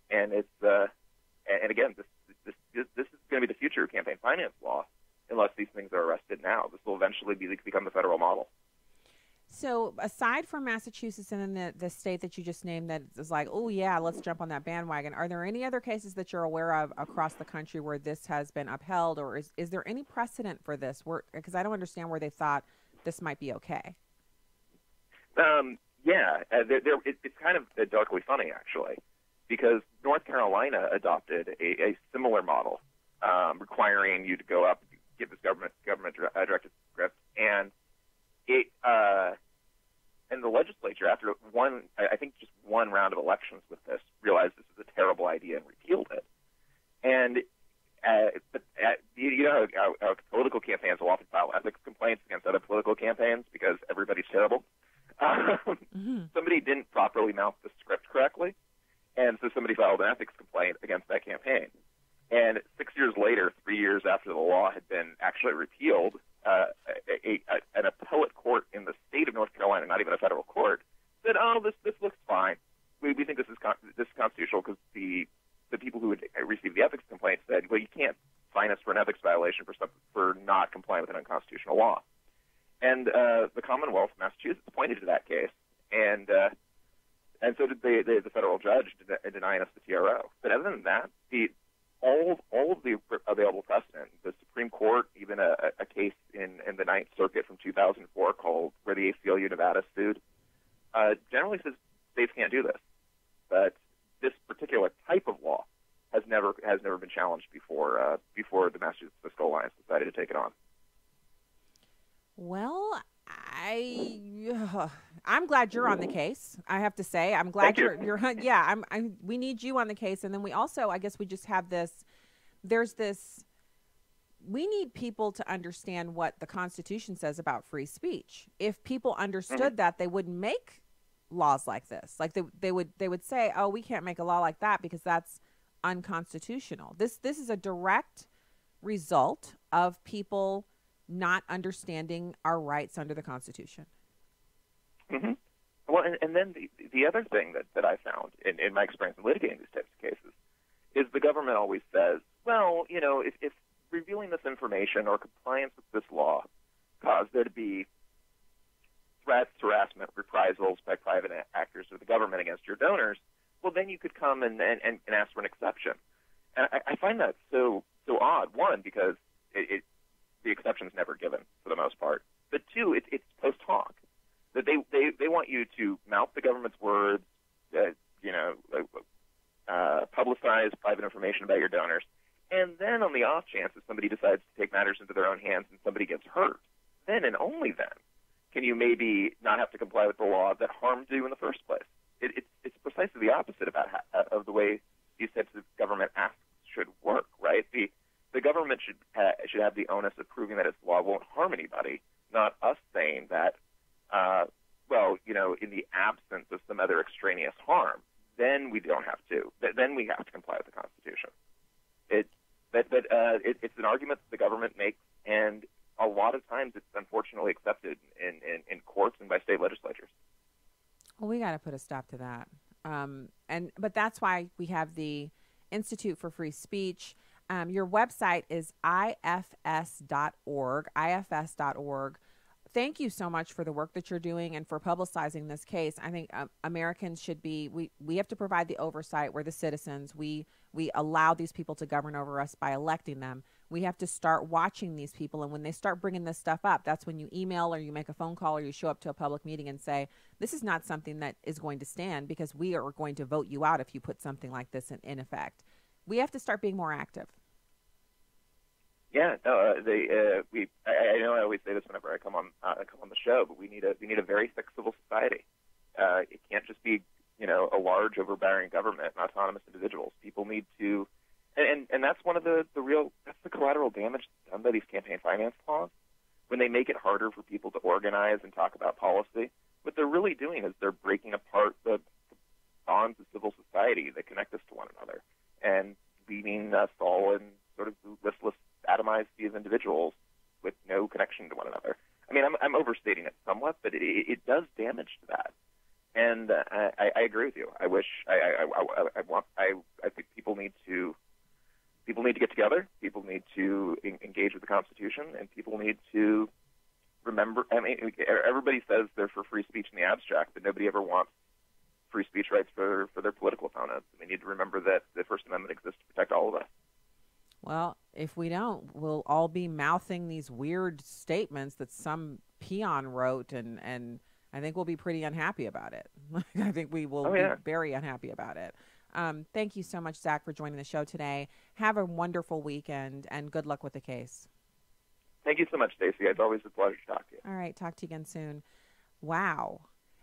and it's and again, this is going to be the future of campaign finance law unless these things are arrested now. This will eventually become the federal model. So aside from Massachusetts and then the state that you just named that is like, oh yeah, let's jump on that bandwagon, are there any other cases that you're aware of across the country where this has been upheld, or is there any precedent for this? Because I don't understand where they thought this might be okay. It's kind of delicately funny, actually, because North Carolina adopted a similar model, requiring you to go up, give this government directed script, and the legislature, after just one round of elections with this, realized this is a terrible idea and repealed it. And how political campaigns will often file ethics complaints against other political campaigns because everybody's terrible. Somebody didn't properly mouth the script correctly, and so somebody filed an ethics complaint against that campaign. And 6 years later, 3 years after the law had been actually repealed, an appellate court in the state of North Carolina, not even a federal court, said, "Oh, this looks fine. We think this is constitutional," because the people who had received the ethics complaint said, "Well, you can't fine us for an ethics violation for not complying with an unconstitutional law." And the Commonwealth of Massachusetts pointed to that case, and so did the federal judge denying us the TRO. But other than that, all of the available precedent, the Supreme Court, even a case in the Ninth Circuit from 2004 called where the ACLU Nevada sued, generally says states can't do this. But this particular type of law has never been challenged before the Massachusetts Fiscal Alliance decided to take it on. Well, I'm glad you're on the case. I have to say, I'm glad you're yeah. We need you on the case, and then we also, I guess, we just have this. There's this. We need people to understand what the Constitution says about free speech. If people understood that, they wouldn't make laws like this. Like they would say, "Oh, we can't make a law like that because that's unconstitutional." This is a direct result of people not understanding our rights under the Constitution. Mm-hmm. Well, and then the other thing that I found in my experience in litigating these types of cases is the government always says, well, if revealing this information or compliance with this law caused there to be threats, harassment, reprisals by private actors or the government against your donors, well, then you could come and ask for an exception. And I find that so odd, one, because the exception is never given for the most part. But two, it's post hoc. That they want you to mouth the government's words, publicize private information about your donors, and then on the off chance that somebody decides to take matters into their own hands and somebody gets hurt, then and only then can you maybe not have to comply with the law that harmed you in the first place. It's precisely the opposite of the way these types of government acts should work, right? The government should have the onus of proving that its law won't harm anybody, not us saying that, well, you know, in the absence of some other extraneous harm, then we don't have to. Then we have to comply with the Constitution. It's an argument that the government makes, and a lot of times it's unfortunately accepted in courts and by state legislatures. Well, we got to put a stop to that. But that's why we have the Institute for Free Speech. Your website is ifs.org. Thank you so much for the work that you're doing and for publicizing this case. I think Americans should be, we have to provide the oversight. We're the citizens. We allow these people to govern over us by electing them. We have to start watching these people. And when they start bringing this stuff up, that's when you email or you make a phone call or you show up to a public meeting and say, this is not something that is going to stand because we are going to vote you out if you put something like this in effect. We have to start being more active. Yeah, no, I know I always say this whenever I come on the show, but we need a very thick civil society. It can't just be, you know, a large overbearing government and autonomous individuals. People need to, and that's one of that's the collateral damage done by these campaign finance laws. When they make it harder for people to organize and talk about policy, what they're really doing is they're breaking apart the bonds of civil society that connect us to one another and leaving us all in sort of listless, atomized view of individuals with no connection to one another. I mean, I'm overstating it somewhat, but it does damage to that. And I agree with you. I wish I think people need to get together. People need to engage with the Constitution, and people need to remember. I mean, everybody says they're for free speech in the abstract, but nobody ever wants free speech rights for their political opponents. And they need to remember that the First Amendment exists to protect all of us. Well, if we don't, we'll all be mouthing these weird statements that some peon wrote, and I think we'll be pretty unhappy about it. I think we will be very unhappy about it. Thank you so much, Zach, for joining the show today. Have a wonderful weekend, and good luck with the case. Thank you so much, Stacey. It's always a pleasure to talk to you. All right, talk to you again soon. Wow.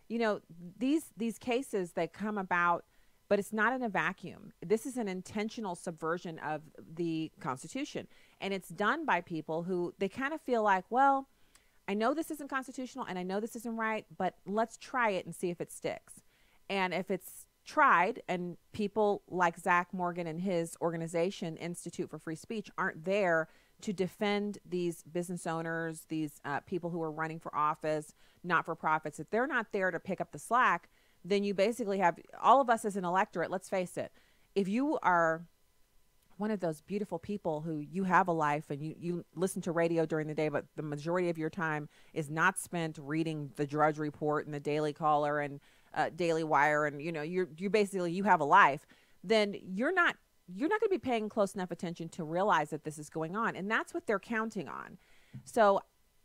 You know, these cases, they come about, but it's not in a vacuum. This is an intentional subversion of the Constitution. And it's done by people who, they kind of feel like, well, I know this isn't constitutional and I know this isn't right, but let's try it and see if it sticks. And if it's tried and people like Zach Morgan and his organization, Institute for Free Speech, aren't there to defend these business owners, these people who are running for office, not-for-profits, if they're not there to pick up the slack, then you basically have all of us as an electorate. Let's face it. If you are one of those beautiful people who you have a life and you listen to radio during the day, but the majority of your time is not spent reading the Drudge Report and the Daily Caller and Daily Wire, and you know you basically you have a life, then you're not going to be paying close enough attention to realize that this is going on, and that's what they're counting on. So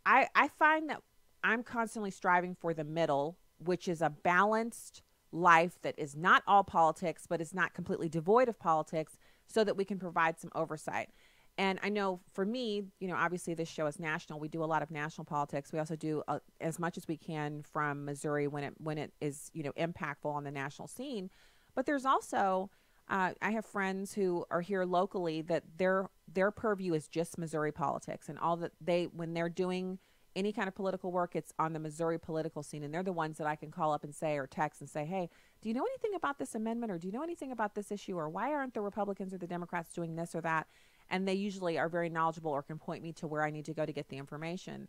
I find that I'm constantly striving for the middle, which is a balanced life that is not all politics, but is not completely devoid of politics, so that we can provide some oversight. And I know for me, you know, obviously this show is national. We do a lot of national politics. We also do as much as we can from Missouri when it is, you know, impactful on the national scene. But there's also, I have friends who are here locally that their purview is just Missouri politics, and all that when they're doing any kind of political work, it's on the Missouri political scene. And they're the ones that I can call up and say, or text and say, hey, do you know anything about this amendment? Or do you know anything about this issue? Or why aren't the Republicans or the Democrats doing this or that? And they usually are very knowledgeable or can point me to where I need to go to get the information.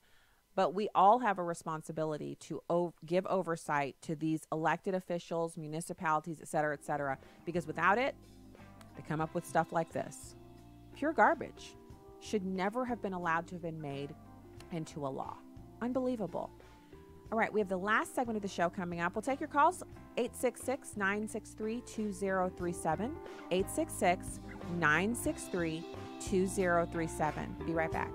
But we all have a responsibility to give oversight to these elected officials, municipalities, et cetera, because without it, they come up with stuff like this. Pure garbage. Should never have been allowed to have been made into a law. Unbelievable. All right, we have the last segment of the show coming up. We'll take your calls, 866-963-2037, 866-963-2037. Be right back.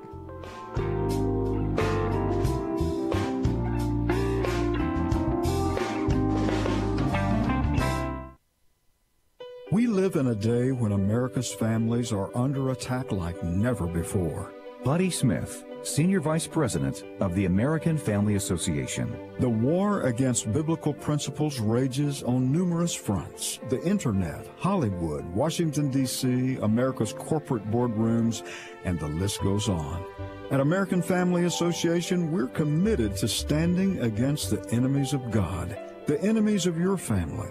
We live in a day when America's families are under attack like never before. Buddy Smith, Senior Vice President of the American Family Association. The war against biblical principles rages on numerous fronts. The internet, Hollywood, Washington, D.C., America's corporate boardrooms, and the list goes on. At American Family Association, we're committed to standing against the enemies of God, the enemies of your family.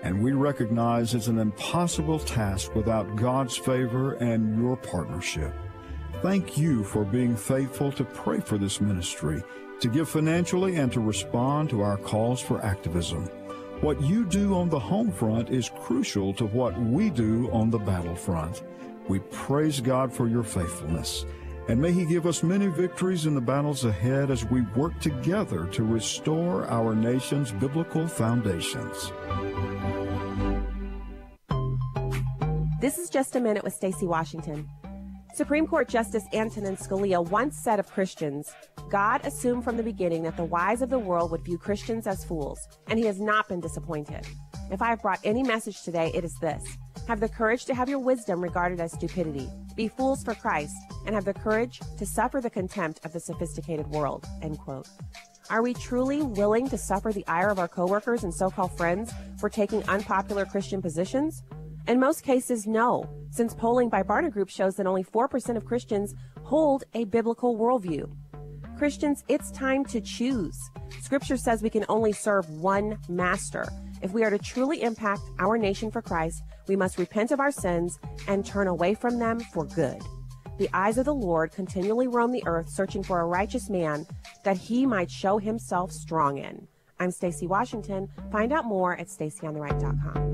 And we recognize it's an impossible task without God's favor and your partnership. Thank you for being faithful to pray for this ministry, to give financially, and to respond to our calls for activism. What you do on the home front is crucial to what we do on the battlefront. We praise God for your faithfulness, and may He give us many victories in the battles ahead as we work together to restore our nation's biblical foundations. This is Just a Minute with Stacey Washington. Supreme Court Justice Antonin Scalia once said of Christians, God assumed from the beginning that the wise of the world would view Christians as fools, and He has not been disappointed. If I have brought any message today, it is this. Have the courage to have your wisdom regarded as stupidity. Be fools for Christ, and have the courage to suffer the contempt of the sophisticated world. End quote. Are we truly willing to suffer the ire of our coworkers and so-called friends for taking unpopular Christian positions? In most cases, no, since polling by Barna Group shows that only 4% of Christians hold a biblical worldview. Christians, it's time to choose. Scripture says we can only serve one master. If we are to truly impact our nation for Christ, we must repent of our sins and turn away from them for good. The eyes of the Lord continually roam the earth, searching for a righteous man that He might show Himself strong in. I'm Stacey Washington. Find out more at StaceyOnTheRight.com.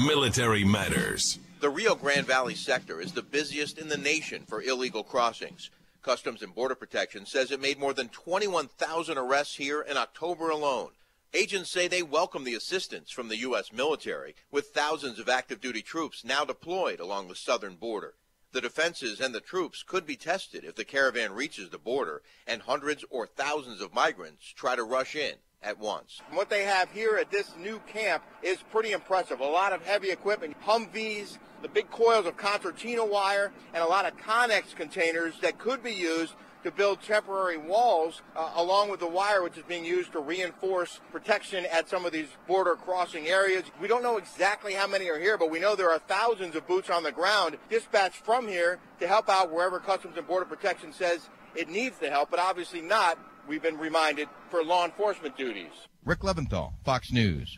Military Matters. The Rio Grande Valley sector is the busiest in the nation for illegal crossings. Customs and Border Protection says it made more than 21,000 arrests here in October alone. Agents say they welcome the assistance from the U.S. military, with thousands of active duty troops now deployed along the southern border. The defenses and the troops could be tested if the caravan reaches the border and hundreds or thousands of migrants try to rush in at once. What they have here at this new camp is pretty impressive. A lot of heavy equipment, Humvees, the big coils of concertina wire, and a lot of Connex containers that could be used to build temporary walls along with the wire which is being used to reinforce protection at some of these border crossing areas. We don't know exactly how many are here, but we know there are thousands of boots on the ground dispatched from here to help out wherever Customs and Border Protection says it needs the help, but obviously not, we've been reminded, for law enforcement duties. Rick Leventhal, Fox News.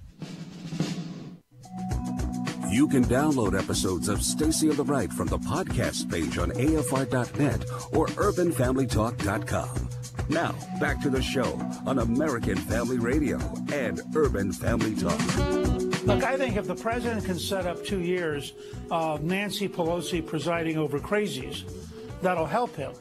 You can download episodes of Stacey on the Right from the podcast page on AFR.net or UrbanFamilyTalk.com. Now, back to the show on American Family Radio and Urban Family Talk. Look, I think if the president can set up 2 years of Nancy Pelosi presiding over crazies, that'll help him.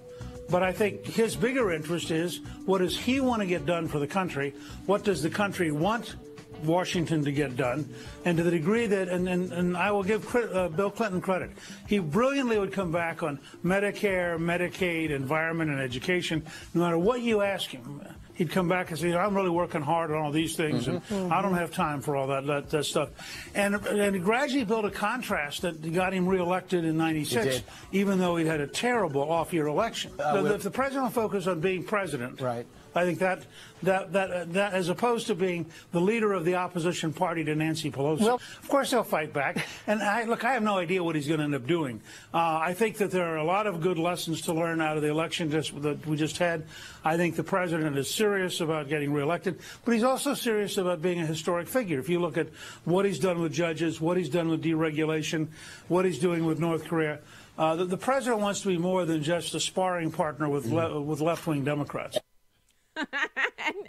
But I think his bigger interest is, what does he want to get done for the country? What does the country want Washington to get done? And to the degree that, and I will give Bill Clinton credit, he brilliantly would come back on Medicare, Medicaid, environment, and education. No matter what you ask him, he'd come back and say, I'm really working hard on all these things, and I don't have time for all that stuff. And he gradually built a contrast that got him reelected in '96, even though he'd had a terrible off-year election. If the president focused on being president, right, I think that as opposed to being the leader of the opposition party to Nancy Pelosi, well, of course they'll fight back. And I have no idea what he's going to end up doing. I think that there are a lot of good lessons to learn out of the election that we just had. I think the president is serious about getting reelected, but he's also serious about being a historic figure. If you look at what he's done with judges, what he's done with deregulation, what he's doing with North Korea, the president wants to be more than just a sparring partner with left-wing Democrats.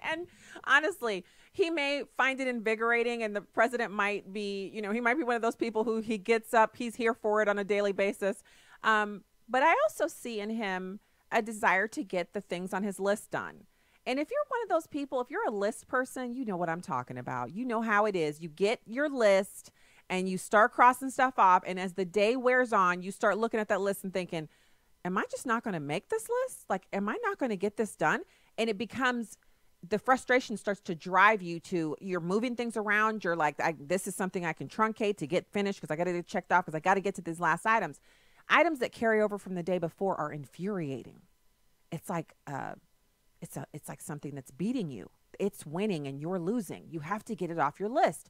And honestly, he may find it invigorating, and the president might be, he might be one of those people who he gets up, he's here for it on a daily basis. But I also see in him a desire to get the things on his list done. And if you're one of those people, if you're a list person, you know what I'm talking about. You know how it is. You get your list and you start crossing stuff off. And as the day wears on, you start looking at that list and thinking, am I just not going to make this list? Like, am I not going to get this done? And it becomes, the frustration starts to drive you to, you're moving things around. You're like, this is something I can truncate to get finished because I got to get it checked off because I got to get to these last items. Items that carry over from the day before are infuriating. It's like it's like something that's beating you. It's winning and you're losing. You have to get it off your list.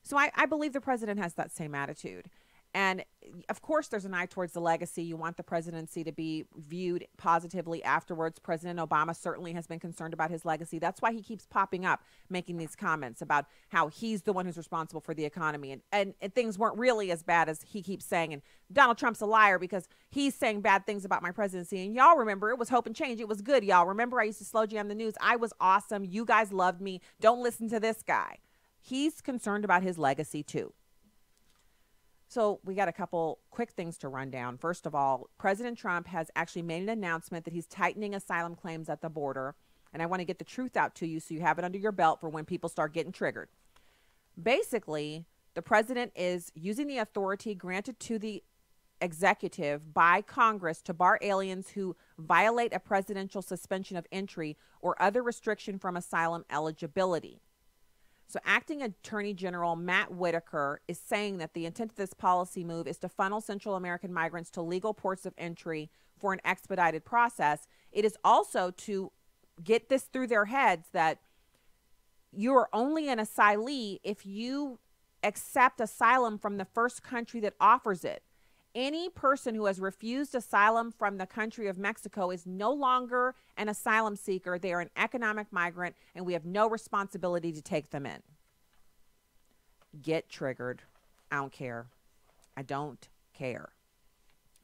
So I believe the president has that same attitude. And of course, there's an eye towards the legacy. You want the presidency to be viewed positively afterwards. President Obama certainly has been concerned about his legacy. That's why he keeps popping up, making these comments about how he's the one who's responsible for the economy. And things weren't really as bad as he keeps saying. And Donald Trump's a liar because he's saying bad things about my presidency. And y'all remember, it was hope and change. It was good, y'all. Remember, I used to slow jam the news. I was awesome. You guys loved me. Don't listen to this guy. He's concerned about his legacy, too. So we got a couple quick things to run down. First of all, President Trump has actually made an announcement that he's tightening asylum claims at the border. And I want to get the truth out to you so you have it under your belt for when people start getting triggered. Basically, the president is using the authority granted to the executive by Congress to bar aliens who violate a presidential suspension of entry or other restriction from asylum eligibility. So Acting Attorney General Matt Whitaker is saying that the intent of this policy move is to funnel Central American migrants to legal ports of entry for an expedited process. It is also to get this through their heads that you're only an asylee if you accept asylum from the first country that offers it. Any person who has refused asylum from the country of Mexico is no longer an asylum seeker. They are an economic migrant, and we have no responsibility to take them in. Get triggered. I don't care. I don't care.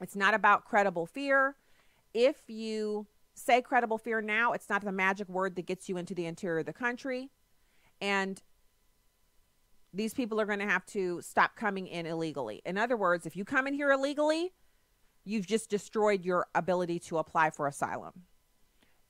It's not about credible fear. If you say credible fear now, it's not the magic word that gets you into the interior of the country. And these people are going to have to stop coming in illegally. In other words, if you come in here illegally, you've just destroyed your ability to apply for asylum.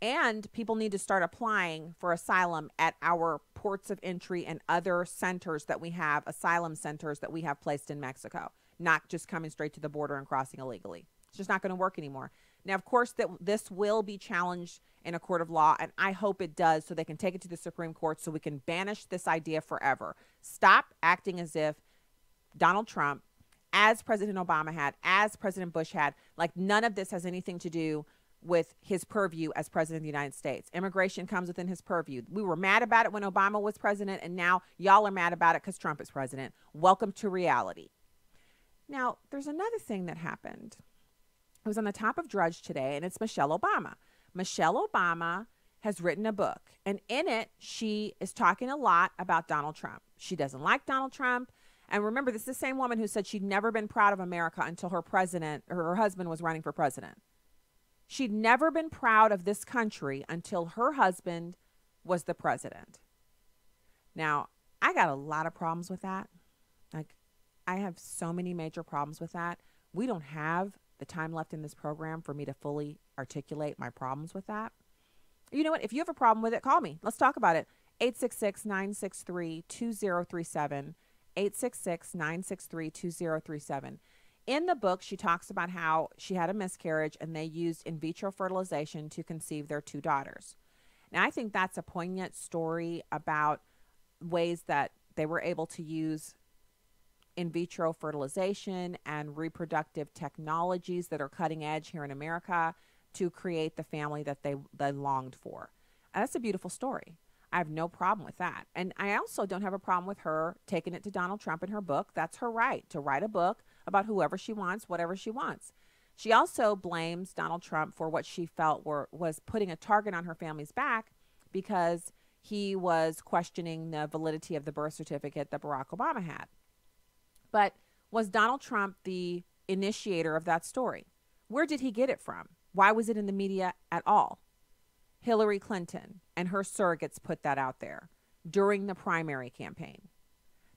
And people need to start applying for asylum at our ports of entry and other centers that we have, asylum centers that we have placed in Mexico, not just coming straight to the border and crossing illegally. It's just not going to work anymore. Now, of course, that this will be challenged in a court of law, and I hope it does so they can take it to the Supreme Court so we can banish this idea forever. Stop acting as if Donald Trump, as President Obama had, as President Bush had, like none of this has anything to do with his purview as president of the United States. Immigration comes within his purview. We were mad about it when Obama was president, and now y'all are mad about it because Trump is president. Welcome to reality. Now, there's another thing that happened. It was on the top of Drudge today, and it's Michelle Obama. Michelle Obama has written a book, and in it, she is talking a lot about Donald Trump. She doesn't like Donald Trump. And remember, this is the same woman who said she'd never been proud of America until her husband was running for president. She'd never been proud of this country until her husband was the president. Now, I got a lot of problems with that. Like, I have so many major problems with that. We don't have the time left in this program for me to fully articulate my problems with that. You know what? If you have a problem with it, call me. Let's talk about it. 866-963-2037. 866-963-2037. In the book, she talks about how she had a miscarriage and they used in vitro fertilization to conceive their 2 daughters. Now, I think that's a poignant story about ways that they were able to use in vitro fertilization and reproductive technologies that are cutting edge here in America to create the family that they longed for. And that's a beautiful story. I have no problem with that. And I also don't have a problem with her taking it to Donald Trump in her book. That's her right to write a book about whoever she wants, whatever she wants. She also blames Donald Trump for what she felt was putting a target on her family's back because he was questioning the validity of the birth certificate that Barack Obama had. But was Donald Trump the initiator of that story? Where did he get it from? Why was it in the media at all? Hillary Clinton and her surrogates put that out there during the primary campaign.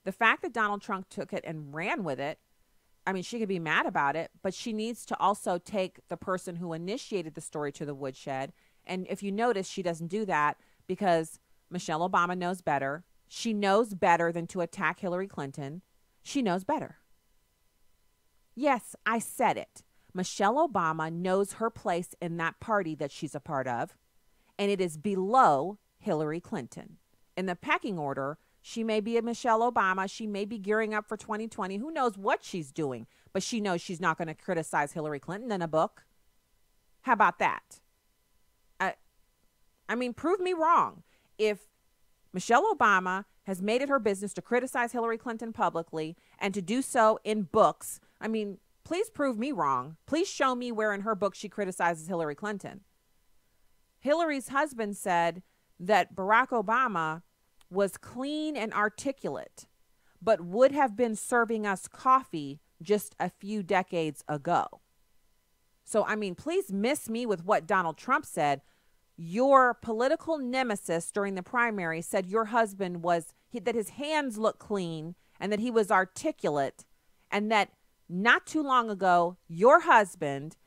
The fact that Donald Trump took it and ran with it, I mean, she could be mad about it, but she needs to also take the person who initiated the story to the woodshed. And if you notice, she doesn't do that because Michelle Obama knows better. She knows better than to attack Hillary Clinton. She knows better. Yes, I said it. Michelle Obama knows her place in that party that she's a part of, and it is below Hillary Clinton. In the pecking order, She may be a Michelle Obama. She may be gearing up for 2020. Who knows what she's doing? But she knows she's not going to criticize Hillary Clinton in a book. How about that? I mean, prove me wrong. If Michelle Obama has made it her business to criticize Hillary Clinton publicly and to do so in books, I mean, please prove me wrong. Please show me where in her book she criticizes Hillary Clinton. Hillary's husband said that Barack Obama was clean and articulate, but would have been serving us coffee just a few decades ago. So, I mean, please miss me with what Donald Trump said. Your political nemesis during the primary said your husband that his hands look clean and that he was articulate, and that not too long ago, your husband,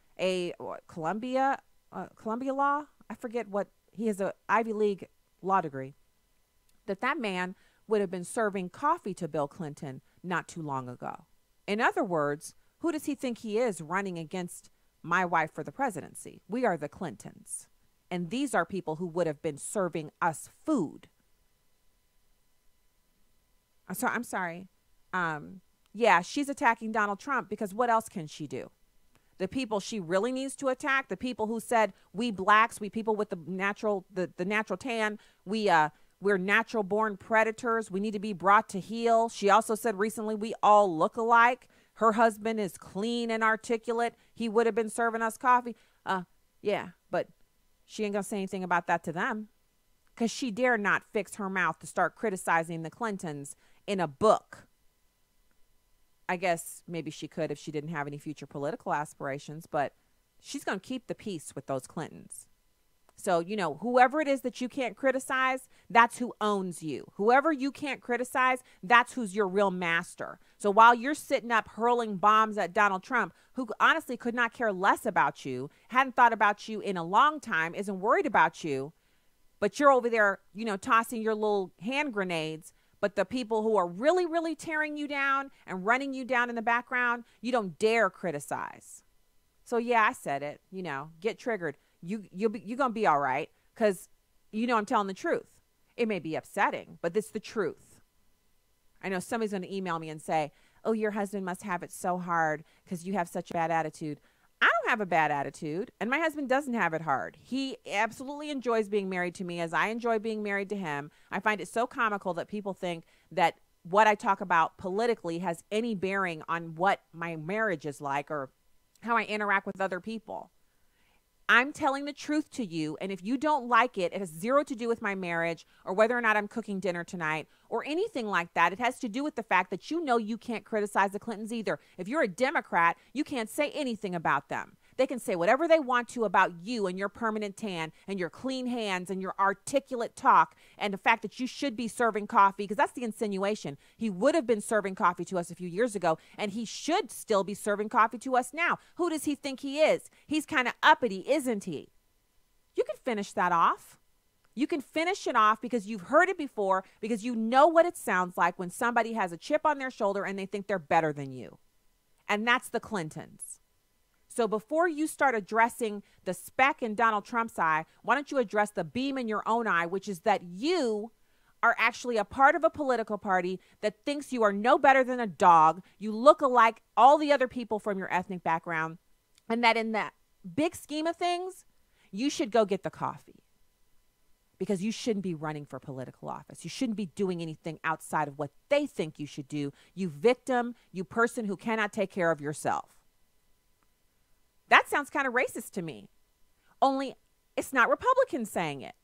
Columbia law, I forget what, he has an Ivy League law degree, that man would have been serving coffee to Bill Clinton not too long ago. In other words, who does he think he is running against my wife for the presidency? We are the Clintons. And these are people who would have been serving us food. I'm sorry. Yeah, she's attacking Donald Trump because what else can she do? The people she really needs to attack, the people who said we blacks, we people with the natural tan, we're natural born predators. We need to be brought to heel. She also said recently we all look alike. Her husband is clean and articulate. He would have been serving us coffee. Yeah, but she ain't gonna say anything about that to them because she dare not fix her mouth to start criticizing the Clintons in a book. I guess maybe she could if she didn't have any future political aspirations, but she's going to keep the peace with those Clintons. So, whoever it is that you can't criticize, that's who owns you. Whoever you can't criticize, that's who's your real master. So while you're sitting up hurling bombs at Donald Trump, who honestly could not care less about you, hadn't thought about you in a long time, isn't worried about you, but you're over there, tossing your little hand grenades. But the people who are really, really tearing you down and running you down in the background, you don't dare criticize. So, yeah, I said it, get triggered. You're going to be all right because, I'm telling the truth. It may be upsetting, but it's the truth. I know somebody's going to email me and say, oh, your husband must have it so hard because you have such a bad attitude. I don't have a bad attitude, and my husband doesn't have it hard. He absolutely enjoys being married to me as I enjoy being married to him. I find it so comical that people think that what I talk about politically has any bearing on what my marriage is like or how I interact with other people. I'm telling the truth to you, and if you don't like it, it has zero to do with my marriage or whether or not I'm cooking dinner tonight or anything like that. It has to do with the fact that you can't criticize the Clintons either. If you're a Democrat, you can't say anything about them. They can say whatever they want to about you and your permanent tan and your clean hands and your articulate talk and the fact that you should be serving coffee, because that's the insinuation. He would have been serving coffee to us a few years ago, and he should still be serving coffee to us now. Who does he think he is? He's kind of uppity, isn't he? You can finish that off. You can finish it off because you've heard it before, because you know what it sounds like when somebody has a chip on their shoulder and they think they're better than you. And that's the Clintons. So before you start addressing the speck in Donald Trump's eye, why don't you address the beam in your own eye, which is that you are actually a part of a political party that thinks you are no better than a dog. You look alike all the other people from your ethnic background, and that in that big scheme of things, you should go get the coffee because you shouldn't be running for political office. You shouldn't be doing anything outside of what they think you should do. You victim, you person who cannot take care of yourself. That sounds kind of racist to me. Only it's not Republicans saying it.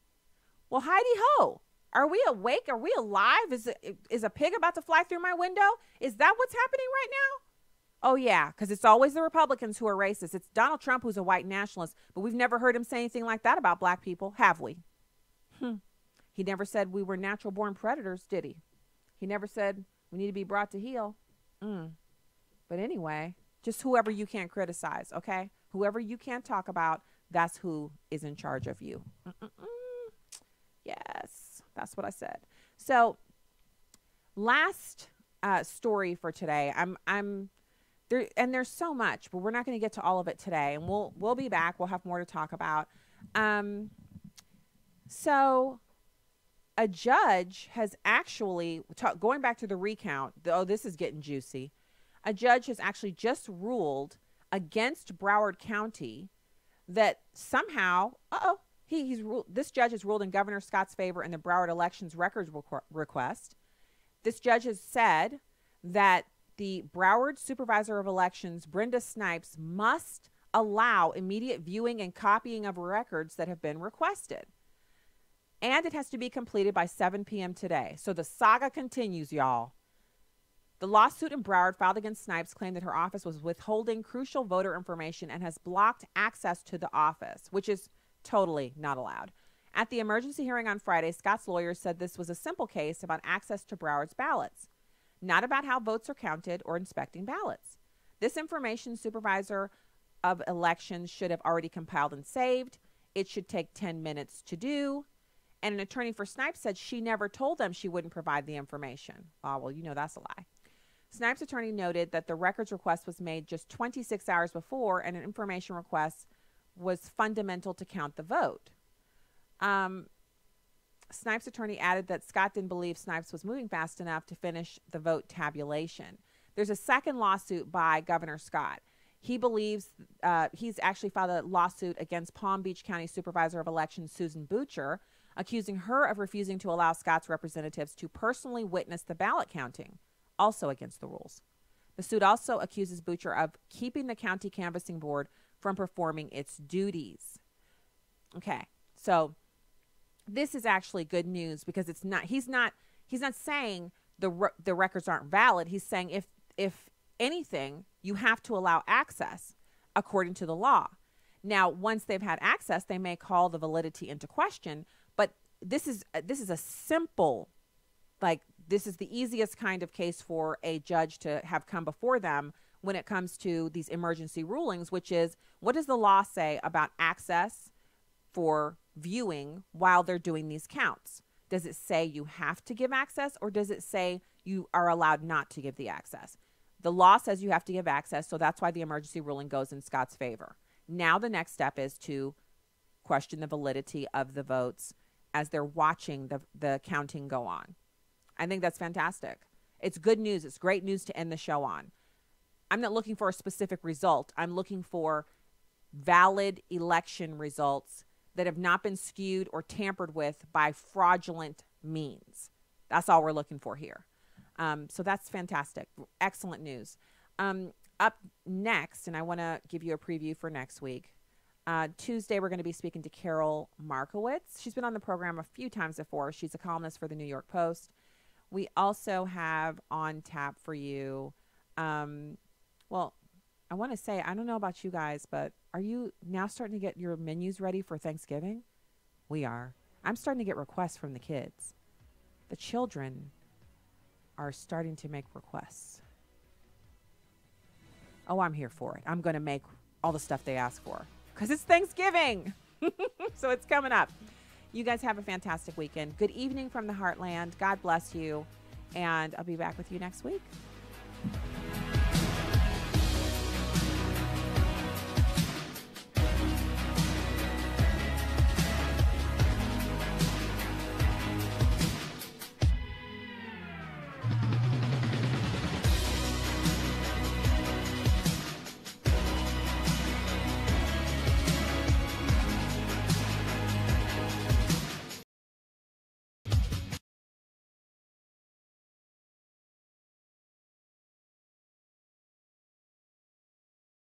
Well, Heidi ho. Are we awake? Are we alive? Is a pig about to fly through my window? Is that what's happening right now? Oh, yeah, because it's always the Republicans who are racist. It's Donald Trump who's a white nationalist, but we've never heard him say anything like that about black people, have we? He never said we were natural-born predators, did he? He never said we need to be brought to heel. But anyway, just whoever you can't criticize, okay? Whoever you can't talk about, that's who is in charge of you. Yes, that's what I said. So, last story for today. I'm there, and there's so much, but we're not going to get to all of it today. And we'll be back. We'll have more to talk about. So, a judge has actually, going back to the recount, this is getting juicy. A judge has actually just ruled against Broward County that somehow, this judge has ruled in Governor Scott's favor in the Broward elections records request. This judge has said that the Broward Supervisor of Elections, Brenda Snipes, must allow immediate viewing and copying of records that have been requested. And it has to be completed by 7 p.m. today. So the saga continues, y'all. The lawsuit in Broward filed against Snipes claimed that her office was withholding crucial voter information and has blocked access to the office, which is totally not allowed. At the emergency hearing on Friday, Scott's lawyers said this was a simple case about access to Broward's ballots, not about how votes are counted or inspecting ballots. This information, Supervisor of Elections should have already compiled and saved. It should take 10 minutes to do. And an attorney for Snipes said she never told them she wouldn't provide the information. Oh, well, you know that's a lie. Snipes' attorney noted that the records request was made just 26 hours before, and an information request was fundamental to count the vote. Snipes' attorney added that Scott didn't believe Snipes was moving fast enough to finish the vote tabulation. There's a second lawsuit by Governor Scott. He believes he's actually filed a lawsuit against Palm Beach County Supervisor of Elections Susan Butcher, accusing her of refusing to allow Scott's representatives to personally witness the ballot counting, also against the rules. The suit also accuses Butcher of keeping the county canvassing board from performing its duties. Okay, so this is actually good news because it's not. He's not saying the records aren't valid. He's saying if anything, you have to allow access according to the law. Now, once they've had access, they may call the validity into question. But this is a simple, this is the easiest kind of case for a judge to have come before them when it comes to these emergency rulings, which is, what does the law say about access for viewing while they're doing these counts? Does it say you have to give access, or does it say you are allowed not to give the access? The law says you have to give access, so that's why the emergency ruling goes in Scott's favor. Now the next step is to question the validity of the votes as they're watching the counting go on. I think that's fantastic. It's good news. It's great news to end the show on. I'm not looking for a specific result. I'm looking for valid election results that have not been skewed or tampered with by fraudulent means. That's all we're looking for here. So that's fantastic. Excellent news. Up next, and I want to give you a preview for next week. Tuesday, we're going to be speaking to Carol Markowitz. She's been on the program a few times before. She's a columnist for the New York Post. We also have on tap for you. Well, I want to say, I don't know about you guys, but are you now starting to get your menus ready for Thanksgiving? We are. I'm starting to get requests from the kids. The children are starting to make requests. Oh, I'm here for it. I'm going to make all the stuff they ask for because it's Thanksgiving. So it's coming up. You guys have a fantastic weekend. Good evening from the Heartland. God bless you. And I'll be back with you next week.